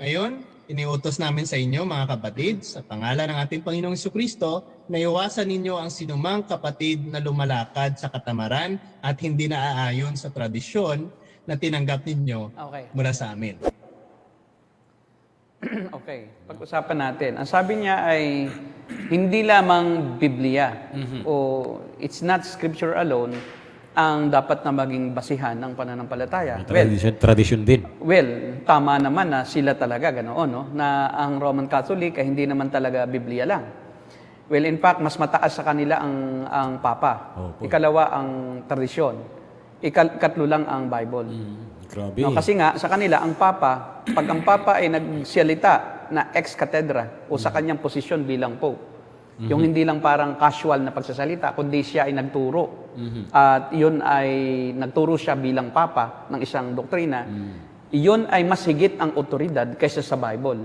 Ngayon, iniutos namin sa inyo mga kapatid, sa pangalan ng ating Panginoong Jesucristo, na iwasan ninyo ang sinumang kapatid na lumalakad sa katamaran at hindi naaayon sa tradisyon na tinanggap ninyo mula sa amin. Okay, pag-usapan natin. Ang sabi niya ay hindi lamang Biblia o it's not Scripture alone ang dapat na maging basihan ng pananampalataya. Tradition din. Well, tama naman na sila talaga ganoon, no? Na ang Roman Catholic ay hindi naman talaga Biblia lang. Well, in fact, mas mataas sa kanila ang Papa. Ikalawa ang tradisyon. Ikatlo lang ang Bible. Grabe. No, kasi nga, sa kanila, ang Papa, pag ang Papa ay nagsalita na ex cathedra o sa kanyang posisyon bilang Pope, yung hindi lang parang casual na pagsasalita, kundi siya ay nagturo. At yun ay nagturo siya bilang Papa ng isang doktrina, yun ay mas higit ang otoridad kaysa sa Bible.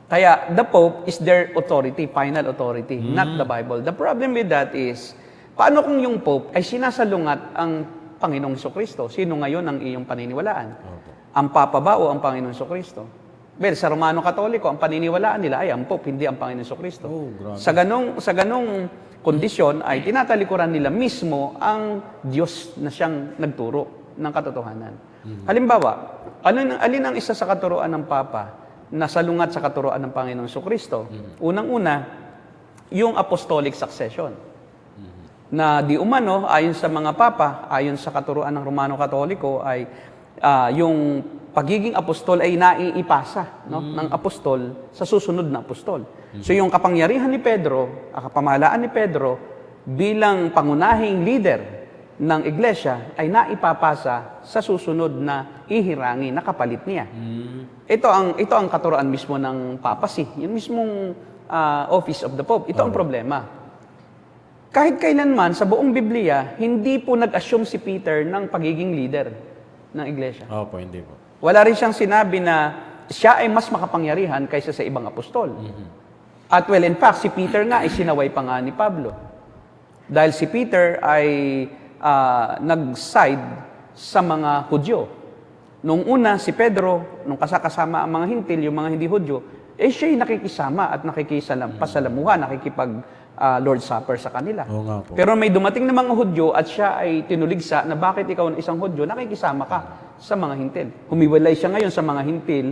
Kaya the Pope is their authority, final authority, not the Bible. The problem with that is, paano kung yung Pope ay sinasalungat ang Panginoong Jesucristo? Sino ngayon ang iyong paniniwalaan? Ang Papa ba o ang Panginoong Jesucristo? Well, sa Romano Katoliko, ang paniniwalaan nila ay ang Pope, hindi ang Panginoong Jesucristo. Sa ganong kondisyon ay tinatalikuran nila mismo ang Diyos na siyang nagturo ng katotohanan. Halimbawa, alin ang isa sa katuruan ng Papa na salungat sa katuruan ng Panginoong Jesucristo? Unang-una, yung apostolic succession. Na di umano, ayon sa mga Papa, ayon sa katuruan ng Romano Katoliko, ay yung pagiging apostol ay naiipasa ng apostol sa susunod na apostol. So yung kapangyarihan ni Pedro, ang kapamahalaan ni Pedro bilang pangunahing leader ng iglesia ay naipapasa sa susunod na ihirangi na kapalit niya. Ito ang katuruan mismo ng papacy, yung mismong office of the Pope. Ito ang problema. Kahit kailanman sa buong Biblia, hindi po nag-assume si Peter ng pagiging leader ng iglesia. Opo, hindi po. Wala rin siyang sinabi na siya ay mas makapangyarihan kaysa sa ibang apostol. At well, in fact, si Peter nga ay sinaway pa nga ni Pablo. Dahil si Peter ay nag-side sa mga Hudyo. Nung una, si Pedro, nung kasama ang mga Hintil, yung mga hindi Hudyo, siya'y nakikisama at nakikipasalamuha, nakikipag Lord Supper sa kanila. Oo nga po. Pero may dumating na mga Hudyo at siya ay tinuligsa na bakit ikaw na isang Hudyo, nakikisama ka sa mga hintil. Humiwalay siya ngayon sa mga hintil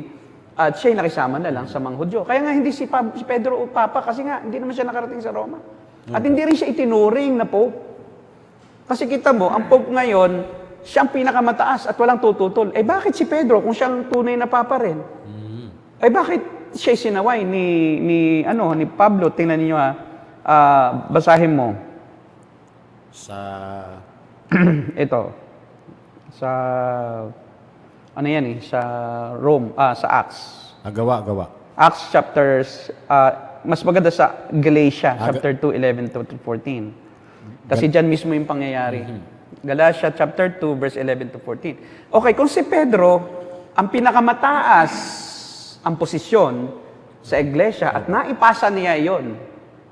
at siya'y nakisama na lang sa mga Hudyo. Kaya nga hindi si Pedro o Papa kasi nga hindi naman siya nakarating sa Roma. At hindi rin siya itinuring na Pope. Kasi kita mo, ang Pope ngayon, siyang pinakamataas at walang tututol. Bakit si Pedro kung siyang tunay na Papa rin? Bakit siya'y sinaway ni Pablo? Tingnan niyo basahin mo. Sa Ito. Sa ano yan sa Rome, sa Acts. gawa. Acts chapters, mas maganda sa Galatia, chapter 2, 11 to 14. Kasi dyan mismo yung pangyayari. Galatia chapter 2, verse 11 to 14. Okay, kung si Pedro, ang pinakamataas ang posisyon sa iglesia at naipasa niya yon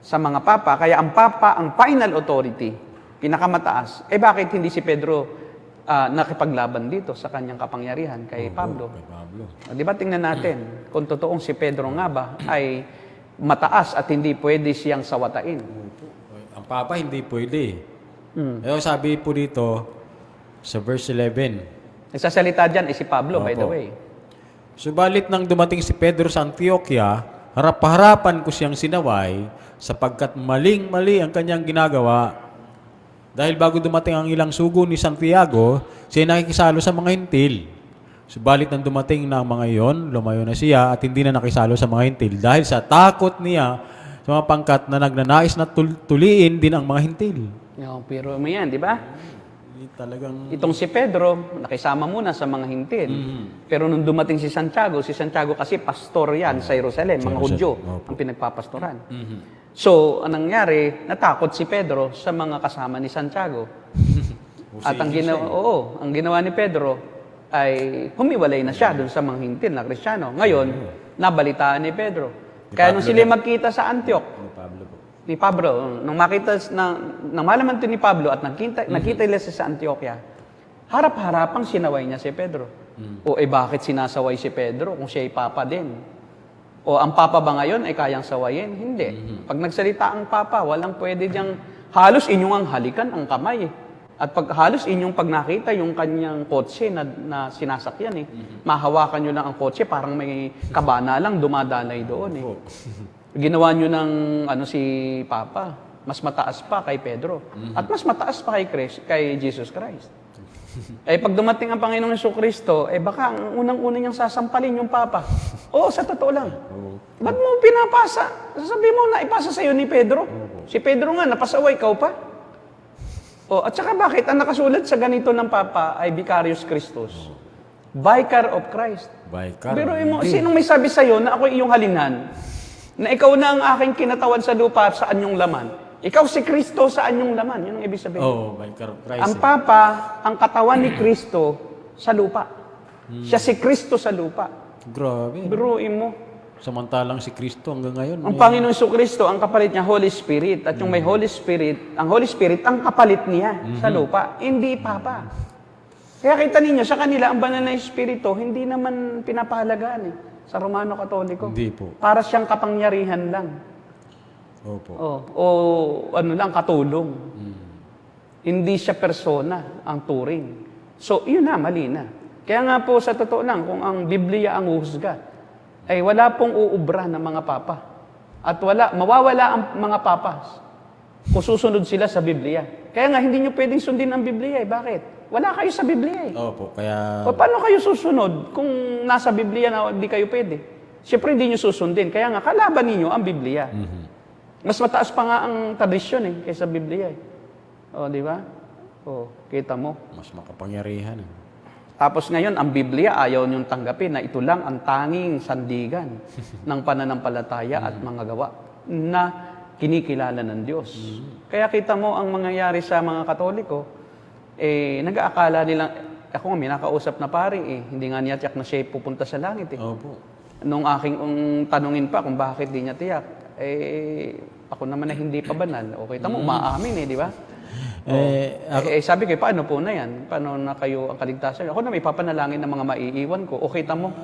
sa mga papa, kaya ang papa ang final authority, pinakamataas, bakit hindi si Pedro nakipaglaban dito sa kanyang kapangyarihan kay Pablo? Kay Pablo. Di ba tingnan natin kung totoong si Pedro nga ba ay mataas at hindi pwede siyang sawatain? Ang Papa hindi pwede. Sabi po dito sa verse 11. Nagsasalita dyan si Pablo, by the Opo. way. Subalit nang dumating si Pedro sa Antioquia, harap-harapan ko siyang sinaway sapagkat maling-mali ang kanyang ginagawa. Dahil bago dumating ang ilang sugo ni Santiago, siya nakikisalo sa mga hintil. Subalit nang dumating na ang mga iyon, lumayo na siya at hindi na nakisalo sa mga hintil dahil sa takot niya sa mga pangkat na nagnanais na tuliin din ang mga hintil. Pero mo yan, di ba? Talagang Itong si Pedro, nakisama muna sa mga hintil. Pero nung dumating si Santiago kasi pastor yan sa Jerusalem, mga Hudyo, ang pinagpapastoran. So, anong nangyari? Natakot si Pedro sa mga kasama ni Santiago. At ang ginawa ni Pedro ay humiwalay na siya doon sa mga hintil na Kristiyano. Ngayon, nabalitaan ni Pedro. Kaya nung sila magkita sa Antioch, ni Pablo, nung malaman ito ni Pablo at nakita nila siya sa Antioquia, harap-harapang sinaway niya si Pedro. Bakit sinasaway si Pedro kung siya ay Papa din? Ang Papa ba ngayon ay kayang sawayin? Hindi. Pag nagsalita ang Papa, walang pwede diyang halos inyong ang halikan ang kamay. At pag halos inyong pag nakita yung kanyang kotse na sinasakyan mahawakan nyo lang ang kotse, parang may kabana lang dumadalay doon Ginawa nyo ng si Papa, mas mataas pa kay Pedro. At mas mataas pa kay Jesus Christ. Pag dumating ang Panginoong Jesucristo, baka ang unang-una niyang sasampalin yung Papa. Sa totoo lang. Ba't mo pinapasa? Sasabihin mo na ipasa sa'yo ni Pedro. Si Pedro nga, napasaway, ikaw pa. At saka bakit? Ang nakasulat sa ganito ng Papa ay Vicarius Christus. Vicar of Christ. Pero sinong may sabi sa'yo na ako iyong halinan? Na ikaw na ang aking kinatawan sa lupa, saan yung laman? Ikaw si Kristo, saan yung laman? Yun ang ibig sabihin. Vicar of Christ. Ang Papa, ang katawan ni Kristo sa lupa. Siya si Kristo sa lupa. Grabe. Biruin mo. Samantalang si Kristo hanggang ngayon. Ang Panginoon Kristo, ang kapalit niya, Holy Spirit. At yung may Holy Spirit, ang Holy Spirit, ang kapalit niya sa lupa. Hindi Papa. Kaya kita ninyo, sa kanila, ang banal na Espiritu, hindi naman pinapahalagaan sa Romano Katoliko. Hindi po. Para siyang kapangyarihan lang. Opo. Katulong. Hindi siya persona ang turing. So, yun na, mali na. Kaya nga po, sa totoo lang, kung ang Biblia ang uhusga, ay wala pong uubra ng mga papa. At mawawala ang mga papas kung susunod sila sa Biblia. Kaya nga, hindi nyo pwedeng sundin ang Biblia. Bakit? Wala kayo sa Biblia Opo, kaya paano kayo susunod kung nasa Biblia na hindi kayo pwede? Siyempre, hindi nyo susundin. Kaya nga, kalaban ninyo ang Biblia. Mas mataas pa nga ang tradisyon kaysa Biblia. Di ba? Kita mo. mas makapangyarihan. Tapos ngayon, ang Biblia ayaw niyong tanggapin na ito lang ang tanging sandigan ng pananampalataya at mga gawa na kinikilala ng Diyos. Kaya kita mo ang mangyayari sa mga Katoliko, nag-aakala nilang, ako nga, may nakausap na pari hindi nga niya tiyak na siya pupunta sa langit Opo. Nung aking tanungin pa kung bakit di niya tiyak, ako naman na hindi pa banal. Okay, tamo, umaamin di ba? Sabi ko, paano po na yan? Paano na kayo ang kaligtasan? Ako na may papanalangin ng mga maiiwan ko. Okay, tamo.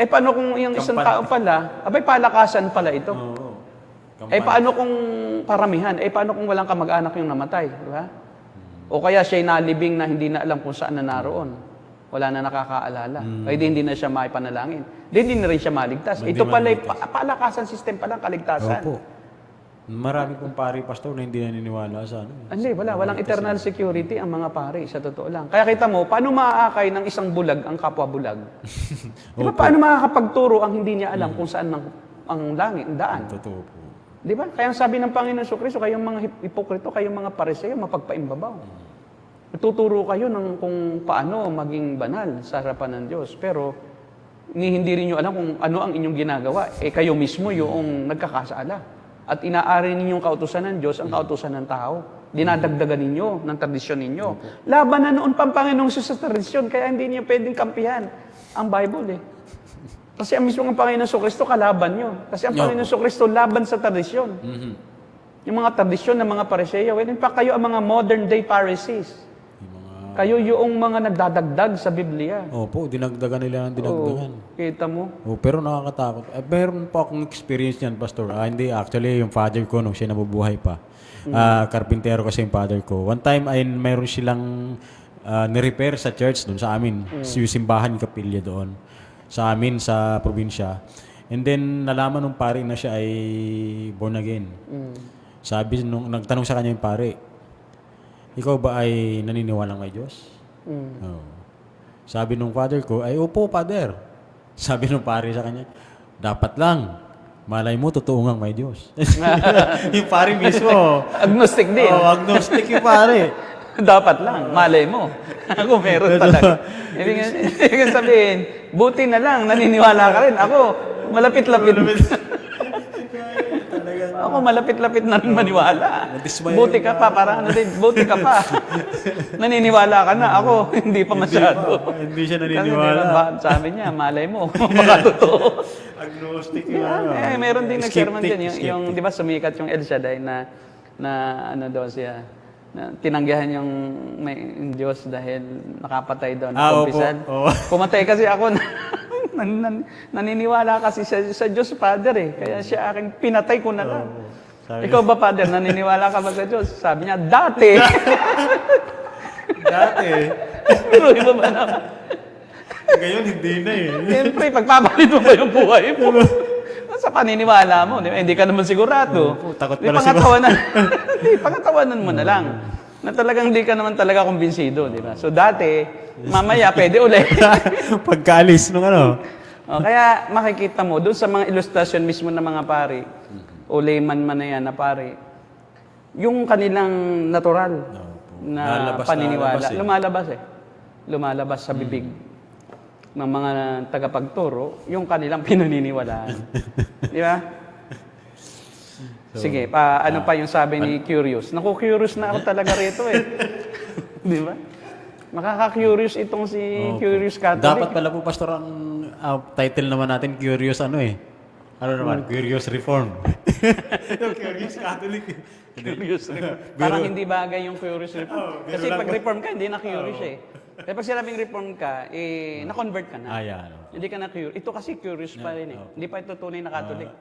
paano kung yung isang tao pala, abay palakasan pala ito. Oo. Paano kung paramihan? Paano kung walang kamag-anak yung namatay? Di ba? O kaya siya'y nalibing na hindi na alam kung saan na naroon. Wala na nakakaalala. Ay hindi na siya maipanalangin. Hindi na rin siya maligtas. Hindi Ito pala, maligtas. palakasan system pala, kaligtasan. Opo. Marami pong pari, pastor, na hindi naniniwala sa ano. Hindi, walang eternal security ang mga pari, sa totoo lang. Kaya kita mo, paano maaakay ng isang bulag ang kapwa bulag? Di ba, paano makakapagturo ang hindi niya alam kung saan ang langit, ang daan? Totoo po. Di ba? Kaya ang sabi ng Panginoon Kristo, kayong mga hipokrito, kayong mga pariseo, mapagpaimbabaw. Tuturo kayo ng kung paano maging banal sa harapan ng Diyos. Pero hindi rin nyo alam kung ano ang inyong ginagawa. Kayo mismo yung nagkakasala. At inaari ninyong kautusan ng Diyos ang kautusan ng tao. Dinadagdagan ninyo ng tradisyon ninyo. Laban na noon pang Panginoong Jesus sa tradisyon, kaya hindi niyo pwedeng kampihan ang Bible Kasi ang mismo ng Panginoon Kristo kalaban nyo. Kasi ang Panginoon Kristo laban sa tradisyon. Yung mga tradisyon ng mga Pariseo. In fact, kayo ang mga modern day Pharisees. Kayo yung mga nagdadagdag sa Biblia. Opo, dinagdagan nila ng dinagdagan. Kita mo? Pero nakakatakot. Meron po akong experience niyan, pastor. Hindi, actually, yung father ko, nung siya nabubuhay pa. Karpintero kasi yung father ko. One time, ay meron silang nirepair sa church doon sa amin. Yung simbahan, kapilya doon. Sa amin, sa probinsya. And then, nalaman nung pare na siya ay born again. Sabi, nung nagtanong sa kanya yung pare, ikaw ba ay naniniwala may Diyos? Oh. Sabi nung father ko, ay opo, father. Sabi nung pare sa kanya, dapat lang. Malay mo, totoo nga may Diyos. Yung pare mismo. Agnostic din. Agnostic yung pare. Dapat lang, malay mo. Ako meron talaga. Ibig sabihin, buti na lang, naniniwala ka rin. Ako, malapit-lapit. Ako malapit-lapit na rin maniwala. Buti ka pa, parang ano din, buti ka pa. Naniniwala ka na, ako hindi pa masyado. Hindi siya naniniwala. Kasi, sabi niya, malay mo, baka totoo. Agnostic yung Meron din nag-sermon dyan, yung di ba sumikat yung El Shaddai na ano daw siya, na tinanggihan yung Diyos dahil nakapatay doon. Kumpisan. Pumatay kasi ako naniniwala kasi sa Diyos Father Kaya siya aking pinatay ko na lang. Ikaw ba, Father, naniniwala ka ba sa Diyos? Sabi niya, dati. Dati. Pero iba ba naman? Ngayon, hindi na Siyempre, pagpapalit mo ba yung buhay mo? Sa paniniwala mo, hindi ka naman sigurado. Takot pala siguro. Pangatawanan mo na lang. Na talagang hindi ka naman talaga kumbinsido, di ba? So dati, mamaya pwede ulit. Pagkaalis nung ano. Kaya makikita mo, doon sa mga ilustrasyon mismo ng mga pari, o layman man na yan na pari, yung kanilang natural na paniniwala, lumalabas sa bibig ng mga tagapagturo, yung kanilang pinaniniwalaan. Di ba? Sige, ano pa yung sabi ni Curious? Naku-curious na ako talaga rito Di ba? Makaka-curious itong si Curious Catholic. Dapat pala po, pastor, ang title naman natin, Curious Ano naman? Curious Reform. Yung Curious Catholic. Curious Reform. Parang hindi bagay yung Curious Reform. Kasi pag reform ka, hindi na curious Kaya pag sinabing reform ka, na-convert ka na. Hindi ka na curious. Ito kasi curious pa rin Hindi pa ito tunay na Catholic.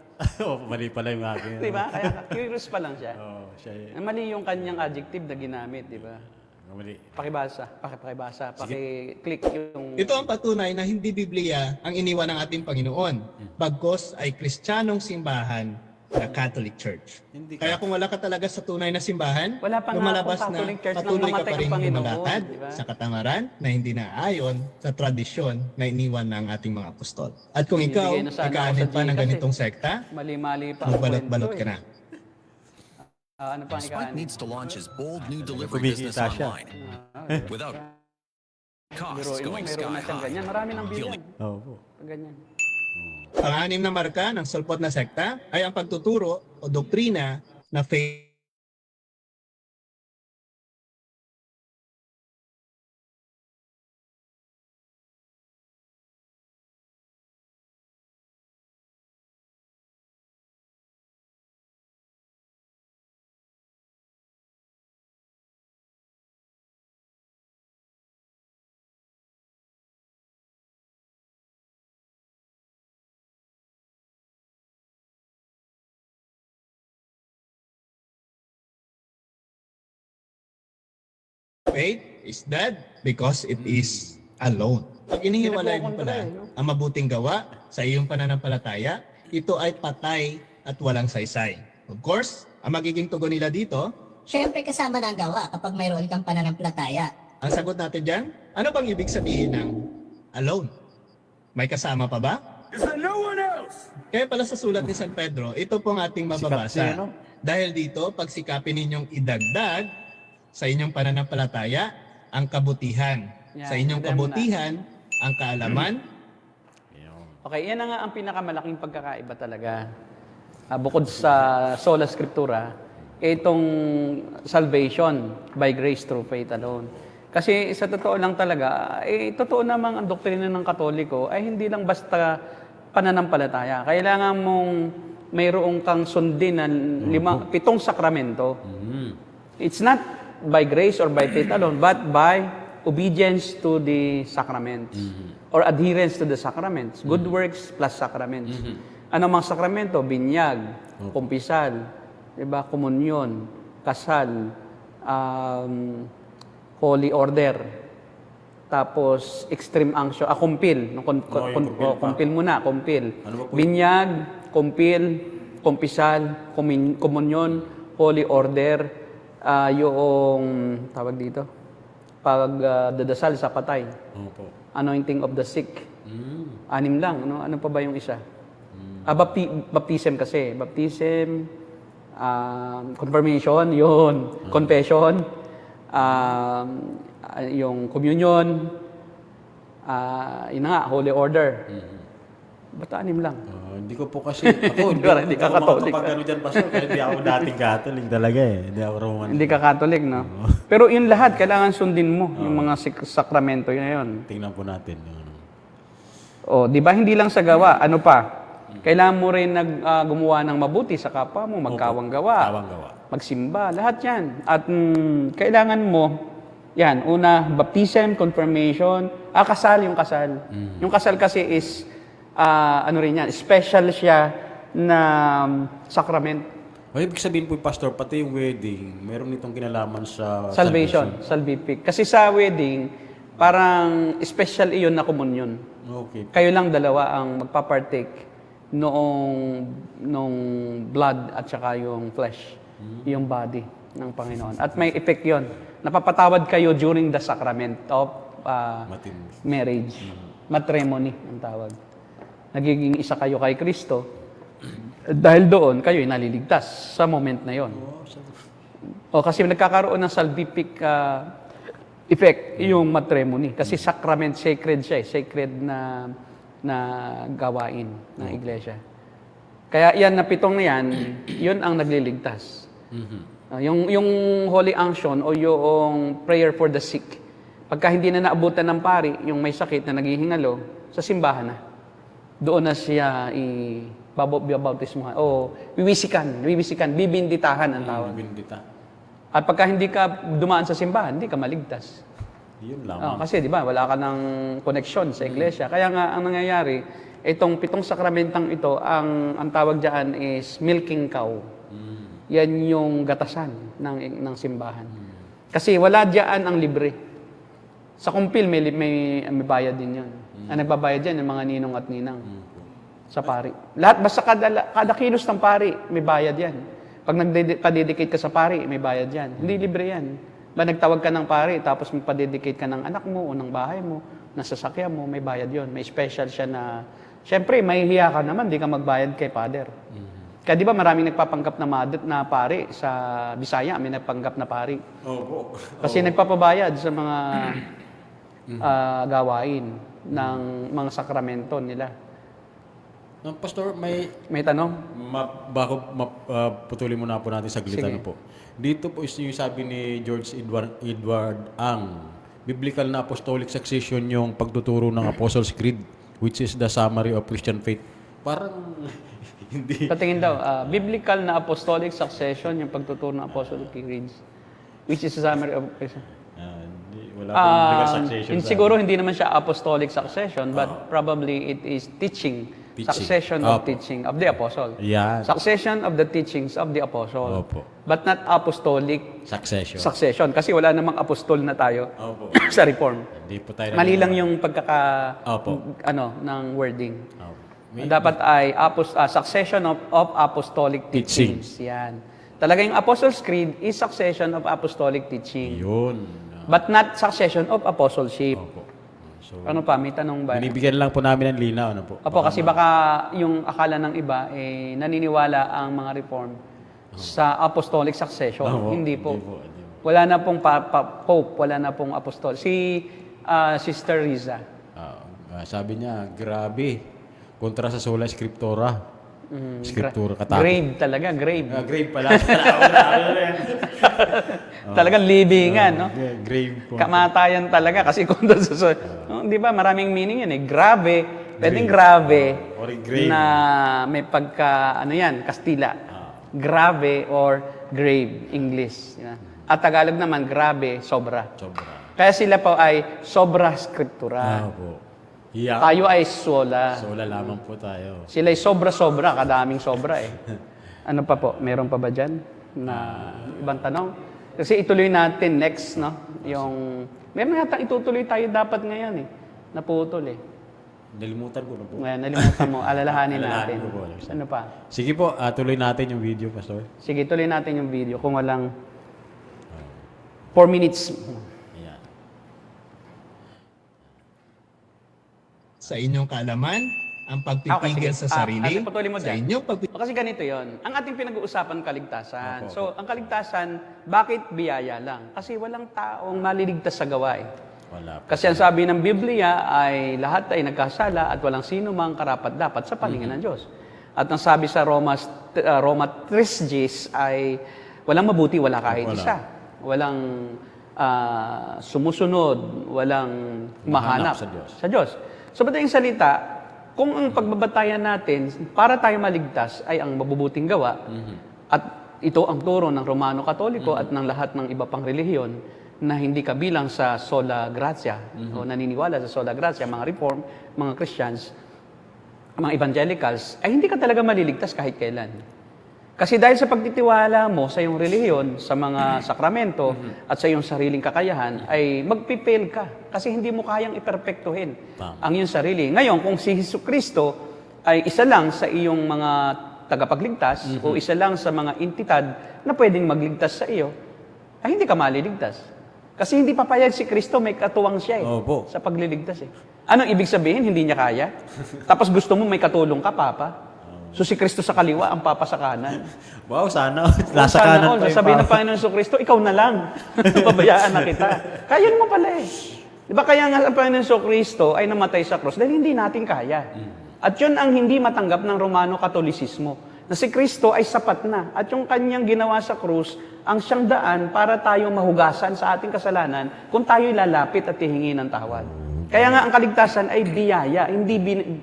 Mali pala yung akin. Di ba? Kaya curious pa lang siya. Siya Mali yung kanyang adjective na ginamit, di ba? Mali. Pakibasa, paki-click yung... Ito ang patunay na hindi Biblia ang iniwan ng ating Panginoon. Bagkos ay Kristiyanong simbahan na Catholic Church. Kaya kung wala ka talaga sa tunay na simbahan, Wala pa nga lumalabas akong na Catholic Church nang patuloy ka mamatay pa rin ang Panginoon, lumalakad di ba? sa katamaran na hindi naayon sa tradisyon na iniwan ng ating mga apostol. At kung ikaw, Ibigay na sana ako ikaanib sa pa ng GCash ganitong sekta, Mali-mali pa ang magbalot-balot kwento ka na. Ano pa ang Spike ikaani? needs to launch his bold new delivery Kumikita business siya. online without costs Biruin mo, going meron na sky siyang high. ganyan. Marami ng bilyan. Opo. Ganyan. Ang-anim na marka ng sulpot na sekta ay ang pagtuturo o doktrina na faith faith is dead because it is alone. Pag inihiwalay mo pala ang mabuting gawa sa iyong pananampalataya, ito ay patay at walang saysay. Of course, ang magiging tugon nila dito, Siyempre kasama ng gawa kapag mayroon kang pananampalataya. ang sagot natin dyan, ano bang ibig sabihin ng alone? May kasama pa ba? Kaya pala sa sulat ni San Pedro, ito pong ating mababasa. Dahil dito, pagsikapin ninyong idagdag sa inyong pananampalataya ang kabutihan. Yan, Sa inyong dagdag mo na. kabutihan, ang kaalaman. Okay, yan na nga ang pinakamalaking pagkakaiba talaga. Bukod sa sola scriptura, itong salvation by grace through faith alone. Kasi sa totoo lang talaga, totoo namang ang doktrina ng Katoliko ay hindi lang basta pananampalataya. Kailangan mong mayroong kang sundin ng 7 sakramento. It's not by grace or by faith alone, but by obedience to the sacraments or adherence to the sacraments. Good works plus sacraments. Ano mga sakramento? Binyag, kumpisal, diba? Komunyon, kasal, holy order, tapos extreme unction, kumpil. Kumpil muna, kumpil. Ano ba po? Binyag, kumpil, kumpisal, komunyon, holy order, yung tawag dito, pagdadasal sa patay, Opo. anointing of the sick. 6 lang, ano pa ba yung isa? Baptism kasi, baptism, confirmation, yun, confession, yung communion, yun na nga, holy order. Ba't 6 lang? Hindi ko po kasi, ako, Hindi ka Catholic. Kapag ano dyan, Pastor, kaya hindi ako dating Catholic talaga eh. Hindi ako Roman. Hindi ka Catholic, no? Pero yun lahat, kailangan sundin mo, yung mga sakramento yun na yun. Tingnan po natin. O, di ba hindi lang sa gawa, ano pa? Kailangan mo rin gumawa ng mabuti sa kapwa mo, magkawang gawa, Kawang gawa. magsimba, lahat yan. At kailangan mo, yan, una, baptism, confirmation, kasal, yung kasal. Yung kasal kasi is, ano rin yan, special siya na sacrament. O, ibig sabihin po, Pastor, pati yung wedding, meron itong kinalaman sa Salvation, salvific. Kasi sa wedding, parang special iyon na komunyon. Okay. Kayo lang dalawa ang magpapartake noong blood at saka yung flesh, yung body ng Panginoon. At may effect yon. Napapatawad kayo during the sacrament of marriage. Matrimony ang tawag. Nagiging isa kayo kay Kristo. Dahil doon, kayo ay naliligtas sa moment na yon. O kasi nagkakaroon ng salvific effect yung matrimony. Kasi sacrament, sacred siya, sacred na gawain ng iglesia. Kaya yan na 7 na yan, yun ang nagliligtas. Yung holy unction o yung prayer for the sick, pagka hindi na naabutan ng pari, yung may sakit na naghihingalo, sa simbahan na. Doon na siya ibabautismuhan o wiwisikan, bibinditahan ang tawag. Bibindita. At pagka hindi ka dumaan sa simbahan, hindi ka maligtas. Yun lang. Kasi di ba, wala ka ng koneksyon sa iglesia. Kaya nga, ang nangyayari, itong 7 sakramentang ito, ang tawag dyan is milking cow. Yan yung gatasan ng simbahan. Kasi wala dyan ang libre. Sa kumpil, may bayad din yun. Ang nagbabayad dyan, yung mga ninong at ninang. Sa pari. Lahat, basta kada kilos ng pari, may bayad yan. Pag nagpa-dedicate ka sa pari, may bayad yan. Hindi libre yan. Ba nagtawag ka ng pari, tapos magpa-dedicate ka ng anak mo o ng bahay mo, ng sasakyan mo, may bayad yon. May special siya na, syempre, mahihiya ka naman, di ka magbayad kay Father. Kaya di ba maraming nagpapanggap na pari sa Bisaya, may nagpanggap na pari. Opo. Kasi nagpapabayad sa mga gawain ng mga sakramento nila. Pastor, may tanong? putulin muna po natin saglit Sige. ano po. Dito po is yung sabi ni George Edward Ang, biblical na apostolic succession yung pagtuturo ng Apostles' Creed, which is the summary of Christian faith. Parang hindi. Patingin daw, biblical na apostolic succession yung pagtuturo ng Apostolic Creed, which is a summary of Wala pong legal succession. siguro hindi naman siya apostolic succession, but probably it is teaching Teaching. Succession of Opo. teaching of the apostle. Yan. Succession of the teachings of the apostle. Opo. But not apostolic Succession. succession. Kasi wala namang apostol na tayo Opo. sa reform. Hindi po tayo Mali lang naniniwala. yung pagkaka Opo. ng wording. Opo. Dapat ay succession of apostolic Teaching. teachings. Yan. Talaga yung Apostles' Creed is succession of apostolic teaching. Yun. But not succession of apostleship. Opo. So, Ano pa? May tanong ba? binibigyan lang po namin ng linaw. Ano po? Opo, kasi baka yung akala ng iba, naniniwala ang mga reform sa apostolic succession. Opo. Hindi po. Hindi po. Wala na pong pope, wala na pong apostol. Si Sister Riza. Sabi niya, grabe. Kontra sa sola scriptura. Scriptura katapos. Grave talaga, grave. Grave pala. Talagang libingan, no? Grave po. Kamatayan talaga kasi kung doon sa... di ba, maraming meaning yan eh. Grabe, pwedeng grave Or grave. na may pagka, ano yan, Kastila. Grave or grave, English. Yan. At Tagalog naman, grabe, sobra. Sobra. Kaya sila po ay sobra scriptura. Po. Yeah. Tayo ay sola. Sola lamang po tayo. Sila ay sobra-sobra, kadaming sobra eh. Ano pa po? Meron pa ba dyan na ibang tanong? Kasi ituloy natin next, no? Yung, meron yata itutuloy tayo dapat ngayon eh. Naputol eh. Nalimutan ko na po. Ngayon, nalimutan mo, alalahanin natin. Alalahanin ko po, Alexa. Ano pa? Sige po, tuloy natin yung video, Pastor. Sige, tuloy natin yung video kung walang 4 minutes. Ayan. Sa inyong kaalaman, ang pagpipigil sige. sa sarili, Sige, patuloy mo sa dyan. inyong pagpipigil Kasi ganito yon. Ang ating pinag-uusapan, kaligtasan. Opo. So, ang kaligtasan, bakit biyaya lang? Kasi walang taong maliligtas sa gawa eh. Wala po. Kasi ang sabi ng Biblia ay lahat ay nagkasala at walang sino mang karapat-dapat sa paningin ng Diyos. At ang sabi sa Roma 3:10 ay walang mabuti, wala kahit Wala. isa. Walang sumusunod, walang mahanap sa Diyos. So, madaling salita, kung ang pagbabatayan natin para tayo maligtas ay ang mabubuting gawa, at ito ang turo ng Romano Katoliko at ng lahat ng iba pang relihiyon, na hindi kabilang sa sola gratia o naniniwala sa sola gratia, mga reform, mga Christians, mga evangelicals, ay hindi ka talaga maliligtas kahit kailan. Kasi dahil sa pagtitiwala mo sa iyong relihiyon, sa mga sakramento, at sa iyong sariling kakayahan, ay magpipail ka. Kasi hindi mo kayang iperpektuhin Tama. ang iyong sarili. Ngayon, kung si Jesucristo ay isa lang sa iyong mga tagapagligtas o isa lang sa mga entidad na pwedeng magligtas sa iyo, ay hindi ka maliligtas. Kasi hindi papayag si Kristo, may katuwang siya Opo. sa pagliligtas eh. Anong ibig sabihin? Hindi niya kaya? Tapos gusto mo may katulong ka, Papa? So si Kristo sa kaliwa, ang Papa sa kanan. Wow, sana. Nasa Sana kanan all, pa yung sasabihin ng Papa. Panginoon sa Kristo, ikaw na lang. Pabayaan na kita. Kaya mo pala eh. Di ba kaya nga ang Panginoon sa Kristo ay namatay sa krus dahil hindi natin kaya. At yun ang hindi matanggap ng Romano Katolisismo. Na si Kristo ay sapat na. At yung kanyang ginawa sa krus, ang siyang daan para tayong mahugasan sa ating kasalanan kung tayo'y lalapit at hihingi ng tawad. Kaya nga ang kaligtasan ay biyaya, hindi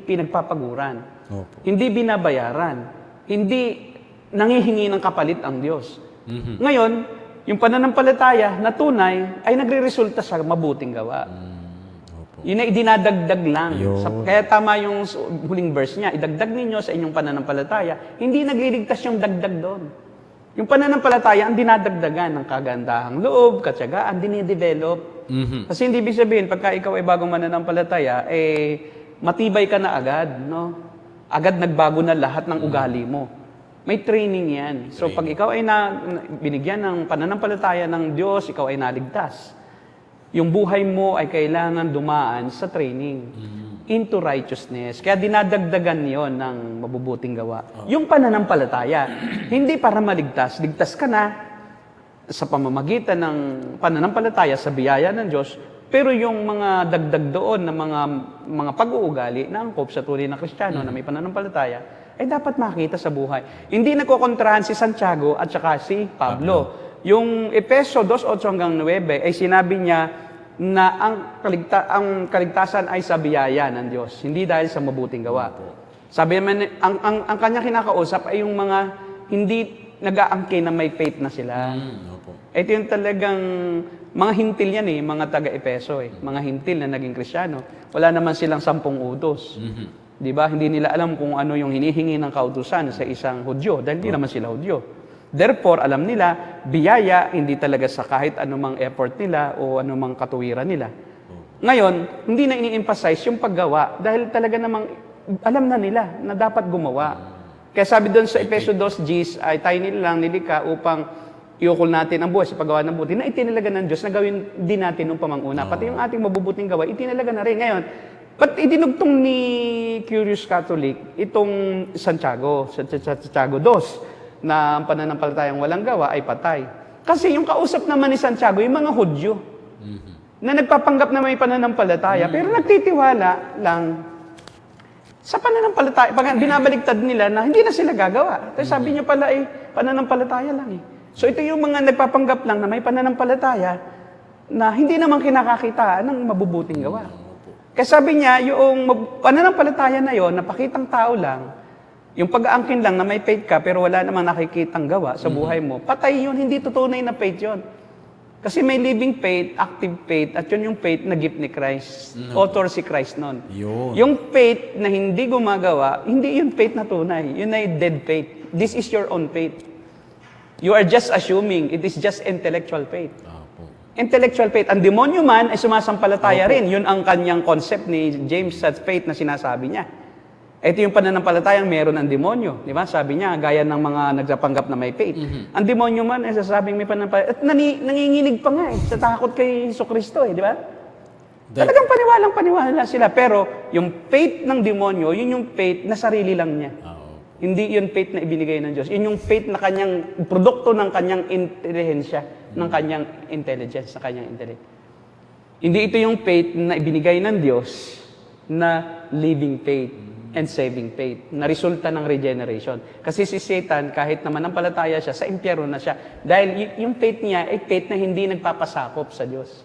pinagpapaguran. Opo. Hindi binabayaran. Hindi nangihingi ng kapalit ang Diyos. Ngayon, yung pananampalataya na tunay ay nagre-resulta sa mabuting gawa. Yun ay dinadagdag lang. Yun. Kaya tama yung huling verse niya, idagdag ninyo sa inyong pananampalataya. Hindi nagliligtas yung dagdag doon. Yung pananampalataya, ang dinadagdagan ng kagandahang loob, katsagaan, dinidevelop. Kasi hindi ibig sabihin, pagka ikaw ay bagong mananampalataya, matibay ka na agad, no? Agad nagbago na lahat ng ugali mo. May training yan. So pag ikaw ay binigyan ng pananampalataya ng Diyos, ikaw ay naligtas. Yung buhay mo ay kailangan dumaan sa training into righteousness. Kaya dinadagdagan yon ng mabubuting gawa. Yung pananampalataya, hindi para maligtas. Ligtas ka na sa pamamagitan ng pananampalataya sa biyaya ng Diyos, pero yung mga dagdag doon na mga pag-uugali na angkop sa tunay na Kristiyano na may pananampalataya, ay dapat makita sa buhay. Hindi nagkokontrahan si Santiago at saka si Pablo. Yung Efeso 2:8-9 ay sinabi niya na ang kaligtasan ay sa biyaya ng Diyos, hindi dahil sa mabuting gawa. Sabi naman, ang kanya kinakausap ay yung mga hindi nag-aangkin na may faith na sila. Ito yung talagang mga hintil yan mga taga-Epeso mga hintil na naging Kristiyano. Wala naman silang 10 utos. Di ba? Hindi nila alam kung ano yung hinihingi ng kautusan sa isang Hudyo dahil hindi naman sila Hudyo. Therefore, alam nila, biyaya hindi talaga sa kahit anumang effort nila o anumang katuwiran nila. Ngayon, hindi na ini-emphasize yung paggawa dahil talaga namang alam na nila na dapat gumawa. Kaya sabi doon sa Efeso 2:10 ay tayo nilang nilika upang iukol natin ang buhay sa paggawa ng buti na itinalaga ng Diyos na gawin din natin nung pamanguna. Pati yung ating mabubuting gawa, itinalaga na rin. Ngayon, ba't idinugtong ni Curious Catholic itong Santiago 2, na ang pananampalatayang walang gawa ay patay? Kasi yung kausap naman ni Santiago, yung mga Hudyo, na nagpapanggap na may pananampalataya, pero nagtitiwala lang sa pananampalataya. Pag binabaligtad nila na hindi na sila gagawa. Tapos sabi niya pala pananampalataya lang eh. So ito yung mga nagpapanggap lang na may pananampalataya na hindi naman kinakakitaan ng mabubuting gawa. Kaya sabi niya, yung pananampalataya na yon, napakitang tao lang, yung pag-aangkin lang na may faith ka pero wala namang nakikitang gawa sa buhay mo, patay yun, hindi tutunay na faith yun. Kasi may living faith, active faith, at yun yung faith na gift ni Christ. Author si Christ nun. Yung faith na hindi gumagawa, hindi yun faith na tunay. Yun ay dead faith. This is your own faith. You are just assuming, it is just intellectual faith. Intellectual faith. Ang demonyo man ay sumasampalataya rin. Yun ang kanyang concept ni James sa faith na sinasabi niya. Ito yung pananampalatayang meron ng demonyo. Di ba? Sabi niya, gaya ng mga nagsapanggap na may faith. Ang demonyo man ay sasabing may pananampalataya. At nanginginig pa nga sa takot kay Jesucristo di ba? Talagang paniwalang-paniwala sila. Pero yung faith ng demonyo, yun yung faith na sarili lang niya. Hindi yun faith na ibinigay ng Diyos. Yun yung faith na kanyang, produkto ng kanyang intelihensya, ng kanyang intelligence, ng kanyang intellect. Hindi ito yung faith na ibinigay ng Diyos na living faith and saving faith, na resulta ng regeneration. Kasi si Satan, kahit naman nampalataya siya, sa impyerno na siya. Dahil yung faith niya ay faith na hindi nagpapasakop sa Diyos.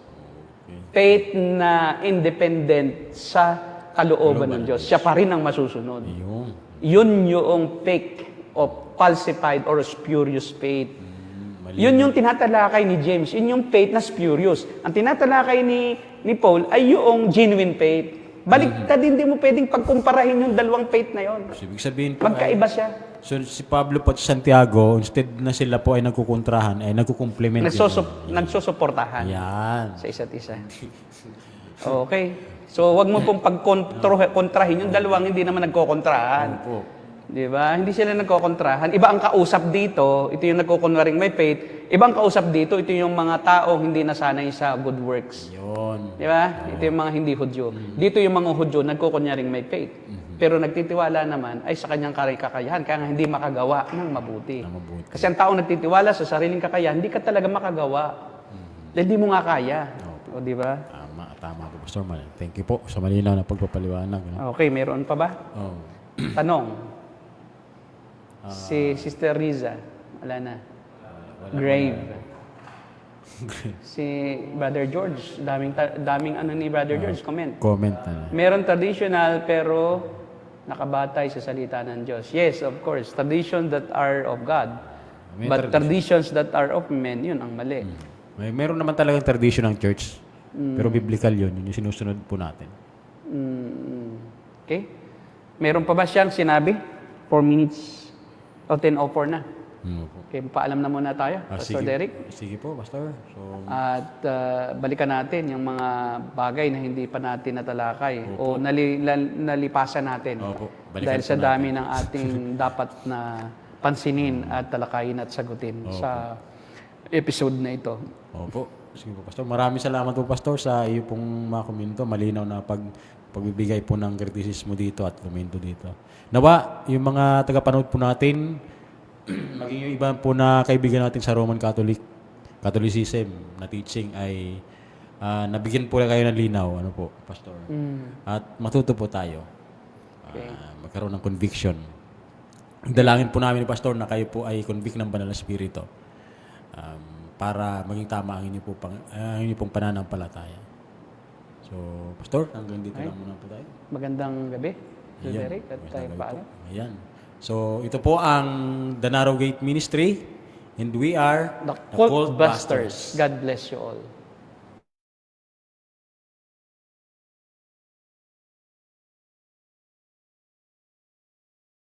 Faith na independent sa kalooban ng Diyos. Siya pa rin ang masusunod. Yun yung fake or falsified or spurious faith. Yun yung tinatalakay ni James. Yun yung faith na spurious. Ang tinatalakay ni Paul ay yung genuine faith. Baliktad, hindi mo pwedeng pagkumparahin yung dalawang faith na yon. So, ibig sabihin po Magkaiba siya. So si Pablo po at Santiago, instead na sila po ay nagkukontrahan, ay nagkukumplement. Nagsusuportahan Yan. sa isa't isa. Okay. So, wag mo pong pagkontrahin yung dalawang hindi naman nagkokontrahan. Di ba? Hindi sila nagkokontrahan. Iba ang kausap dito, ito yung nagkukunwaring may faith. Ibang kausap dito, ito yung mga taong hindi nasanay sa good works. Yun. Di ba? Ito yung mga hindi Hudyo. Dito yung mga Hudyo, nagkukunwaring may faith. Pero nagtitiwala naman ay sa kanyang kakayahan, kaya nga hindi makagawa ng mabuti. Kasi ang taong nagtitiwala sa sariling kakayahan, hindi ka talaga makagawa. Dahil hindi mo nga kaya. O, di ba? Tama po, Pastor Mal. Thank you po sa malinaw na pagpapaliwanag. Okay, meron pa ba? Tanong. Si Sister Riza, wala na. Grave. Si Brother George, daming ano ni Brother George, comment. Comment na. Meron traditional pero nakabatay sa salita ng Diyos. Yes, of course, traditions that are of God. But traditions that are of men, yun ang mali. Meron naman talagang tradition ng church. Pero biblical yun yung sinusunod po natin. Okay? Meron pa ba siyang sinabi? 4 minutes. O 10:04 na. Okay, paalam na muna tayo, Pastor Derek. Sige po, Pastor. So, At balikan natin yung mga bagay na hindi pa natin natalakay o nalipasan natin. Dahil sa dami ng ating dapat na pansinin at talakayin at sagutin sa episode na ito. Opo. Sige po, Pastor. Maraming salamat po, Pastor, sa iyo pong mga komento. Malinaw na pagbibigay po ng kritisismo dito at komento dito. Nawa, yung mga tagapanood po natin, maging yung iba po na kaibigan natin sa Roman Catholicism na teaching ay nabigyan po kayo ng linaw. Ano po, Pastor? At matuto po tayo. Magkaroon ng conviction. Dalangin po namin, Pastor, na kayo po ay convict ng Banal na Espiritu. Para maging tama ang inyong pong pananampalataya. So, Pastor, hanggang dito lang muna po tayo. Magandang gabi, Sir Derek, at tayo paalam. Ayan. So, ito po ang The Narrow Gate Ministry, and we are The Cult Busters. God bless you all.